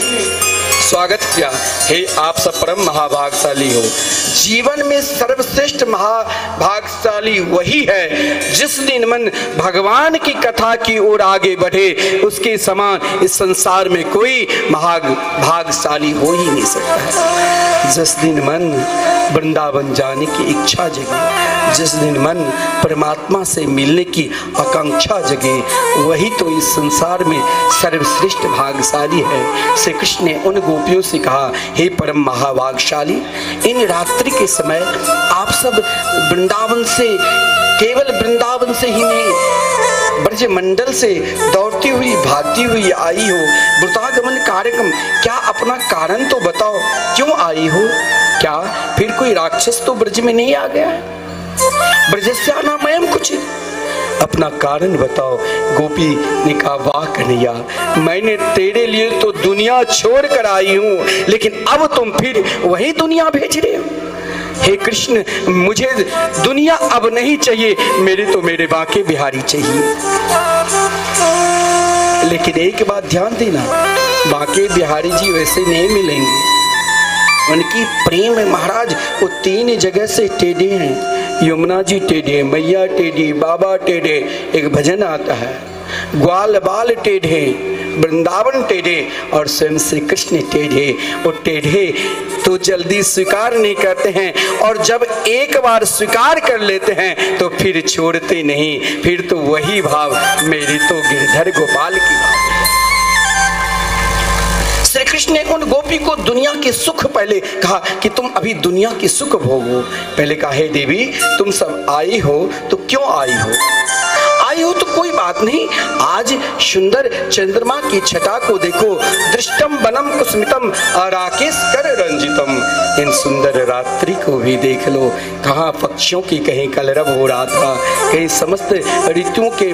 स्वागत किया, हे आप सब परम महाभागशाली हो। जीवन में सर्वश्रेष्ठ महाभागशाली वही है जिस दिन मन भगवान की कथा की ओर आगे बढ़े, उसके समान इस संसार में कोई महाभागशाली हो ही नहीं सकता। जिस दिन मन वृंदावन जाने की इच्छा जगे, जिस दिन मन परमात्मा से मिलने की आकांक्षा जगे, वही तो इस संसार में सर्वश्रेष्ठ भाग्यशाली है। श्री कृष्ण ने उन गोपियों से कहा, हे परम महाभागशाली, इन रात्रि के समय आप सब वृंदावन से, केवल वृंदावन से ही नहीं, ब्रज मंडल से दौड़ती हुई भागती हुई आई हो। वृतागमन कार्यक्रम, क्या अपना कारण तो बताओ, क्यों आई हो? क्या फिर कोई राक्षस तो ब्रज में नहीं आ गया? ब्रजस्या नामयं क्वचित्, अपना कारण बताओ। गोपी ने कहा, वाह कन्हैया, मैंने तेरे लिए तो दुनिया छोड़ कर आई हूँ, लेकिन अब तुम फिर वही दुनिया भेज रहे हो। हे कृष्ण, मुझे दुनिया अब नहीं चाहिए, मेरे बांके बिहारी चाहिए। लेकिन एक बात ध्यान देना, बांके बिहारी जी वैसे नहीं मिलेंगे। उनकी प्रेम महाराज वो 3 जगह से टेढ़े हैं। यमुना जी टेढ़े, मैया टेढ़ी, बाबा टेढ़े। एक भजन आता है, ग्वाल बाल टेढ़े, वृंदावन टेढ़े, और स्वयं श्री कृष्ण टेढ़े। वो टेढ़े तो जल्दी स्वीकार नहीं करते हैं, और जब एक बार स्वीकार कर लेते हैं तो फिर छोड़ते नहीं। फिर तो वही भाव, मेरी तो गिरधर गोपाल की बात। श्री कृष्ण ने उन गोपी को दुनिया के सुख पहले कहा कि तुम अभी दुनिया के सुख भोगो। पहले कहा, हे देवी, तुम सब आई हो तो क्यों आई हो? आई हो तो कोई बात नहीं, आज सुंदर चंद्रमा की छटा को देखो। दृष्टम बनम कुस्मितम राकेश कर रंजितम, इन सुंदर रात्रि को भी देख लो। कहाँ पक्षियों की कहीं कलरव हो रहा था, कहीं समस्त ऋतुओं के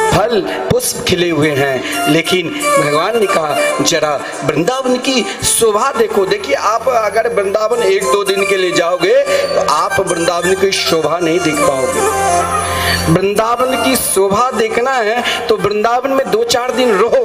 फल पुष्प खिले हुए हैं, लेकिन भगवान ने कहा जरा वृंदावन की शोभा देखो। देखिए, आप अगर वृंदावन 1-2 दिन के लिए जाओगे तो आप वृंदावन की शोभा नहीं देख पाओगे। वृंदावन की शोभा देखना है तो वृंदावन में 2-4 दिन रहो।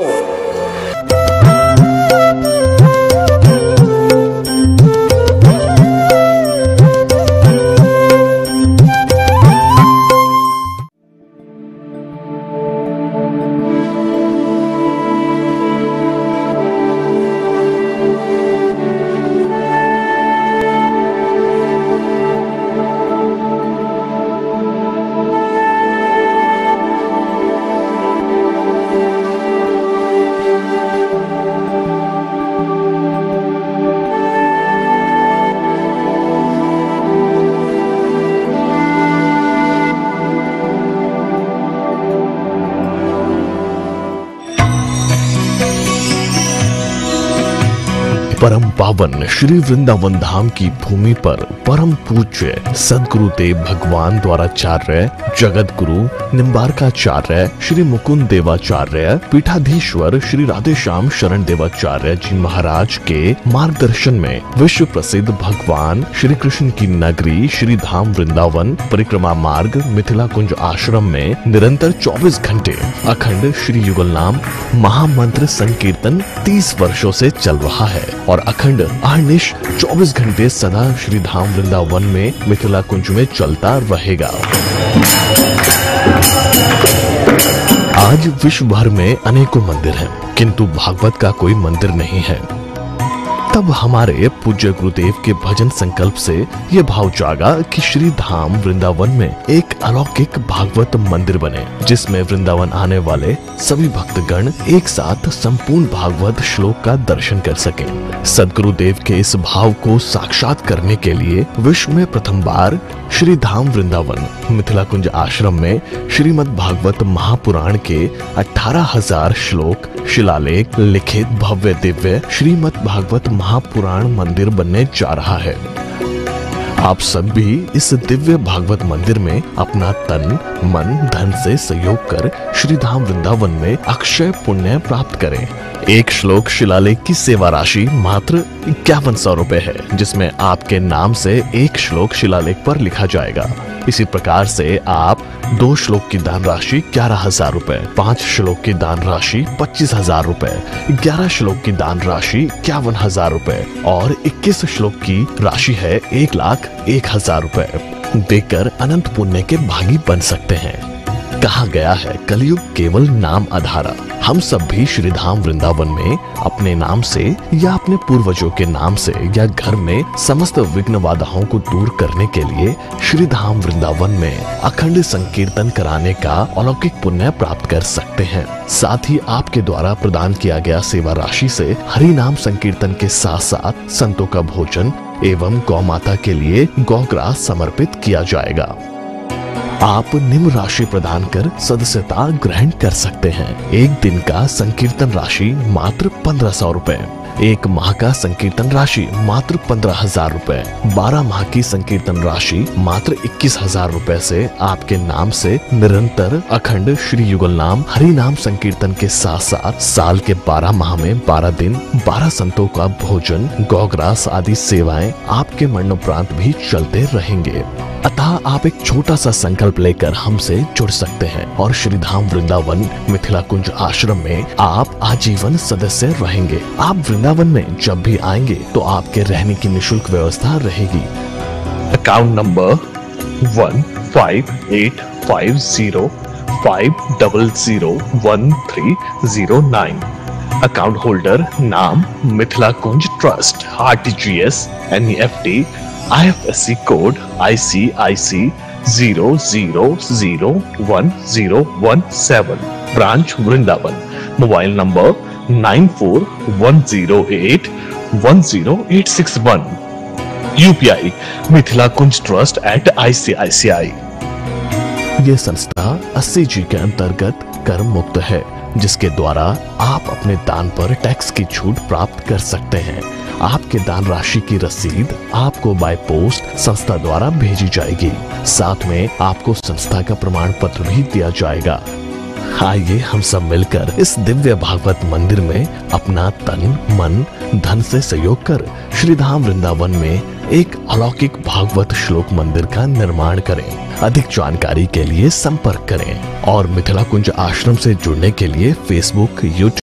परम पावन श्री वृंदावन धाम की भूमि पर परम पूज्य सदगुरुदेव भगवान द्वाराचार्य जगत गुरु निम्बारकाचार्य श्री मुकुंद देवाचार्य पीठाधीश्वर श्री राधेश्याम शरण देवाचार्य जी महाराज के मार्गदर्शन में विश्व प्रसिद्ध भगवान श्री कृष्ण की नगरी श्री धाम वृंदावन परिक्रमा मार्ग मिथिला कुंज आश्रम में निरंतर 24 घंटे अखंड श्री युगल नाम महामंत्र संकीर्तन 30 वर्षों से चल रहा है और अखंड अहर्निश 24 घंटे सदा श्री धाम वृंदावन में मिथिला कुंज में चलता रहेगा। आज विश्व भर में अनेकों मंदिर हैं, किंतु भागवत का कोई मंदिर नहीं है। तब हमारे पूज्य गुरुदेव के भजन संकल्प से ये भाव जागा कि श्री धाम वृंदावन में एक अलौकिक भागवत मंदिर बने, जिसमें वृंदावन आने वाले सभी भक्तगण एक साथ संपूर्ण भागवत श्लोक का दर्शन कर सकें। सदगुरुदेव के इस भाव को साक्षात करने के लिए विश्व में प्रथम बार श्री धाम वृंदावन मिथिला कुंज आश्रम में श्रीमद् भागवत महापुराण के 18,000 श्लोक शिलालेख लिखित भव्य दिव्य श्रीमद् भागवत महापुराण मंदिर बनने जा रहा है। आप सब भी इस दिव्य भागवत मंदिर में अपना तन मन धन से सहयोग कर श्री धाम वृंदावन में अक्षय पुण्य प्राप्त करें। एक श्लोक शिलालेख की सेवा राशि मात्र 5100 रुपए है, जिसमें आपके नाम से एक श्लोक शिलालेख पर लिखा जाएगा। इसी प्रकार से आप 2 श्लोक की दान राशि 11,000 रुपए, 5 श्लोक की दान राशि 25,000 रुपए, 11 श्लोक की दान राशि 51,000 रुपए और 21 श्लोक की राशि है 1,01,000 रुपए देकर अनंत पुण्य के भागी बन सकते हैं। कहा गया है कलयुग केवल नाम आधारा। हम सब भी श्री धाम वृंदावन में अपने नाम से या अपने पूर्वजों के नाम से या घर में समस्त विघ्न बाधाओं को दूर करने के लिए श्री धाम वृंदावन में अखंड संकीर्तन कराने का अलौकिक पुण्य प्राप्त कर सकते हैं। साथ ही आपके द्वारा प्रदान किया गया सेवा राशि से हरि नाम संकीर्तन के साथ साथ संतों का भोजन एवं गौ माता के लिए गौग्रास समर्पित किया जाएगा। आप निम्न राशि प्रदान कर सदस्यता ग्रहण कर सकते हैं। एक दिन का संकीर्तन राशि मात्र 1500 रुपए, 1 माह का संकीर्तन राशि मात्र 15,000 रुपए, 12 माह की संकीर्तन राशि मात्र 21,000 रुपए से आपके नाम से निरंतर अखंड श्री युगल नाम हरि नाम संकीर्तन के साथ साथ साल के 12 माह में 12 दिन 12 संतों का भोजन गौग्रास आदि सेवाएं आपके मरणोपरांत भी चलते रहेंगे। अतः आप एक छोटा सा संकल्प लेकर हमसे जुड़ सकते हैं और श्री धाम वृंदावन मिथिला कुंज आश्रम में आप आजीवन सदस्य रहेंगे। आप वृंदावन में जब भी आएंगे तो आपके रहने की निशुल्क व्यवस्था रहेगी। Account number 155850501309। अकाउंट होल्डर नाम Mithila Kunj trust, RTGS, NEFT, IFSC code ICIC 00011017, branch Vrindavan. Mobile number 9410810861। UPI Mithila Kunj trust @ICICI। ये संस्था 80G के अंतर्गत कर मुक्त है, जिसके द्वारा आप अपने दान पर टैक्स की छूट प्राप्त कर सकते हैं। आपके दान राशि की रसीद आपको बाय पोस्ट संस्था द्वारा भेजी जाएगी। साथ में आपको संस्था का प्रमाण पत्र भी दिया जाएगा। आइए हम सब मिलकर इस दिव्य भागवत मंदिर में अपना तन मन धन से सहयोग कर श्री धाम वृंदावन में एक अलौकिक भागवत श्लोक मंदिर का निर्माण करें। अधिक जानकारी के लिए संपर्क करें और मिथिला कुंज आश्रम से जुड़ने के लिए फेसबुक, यूट्यूब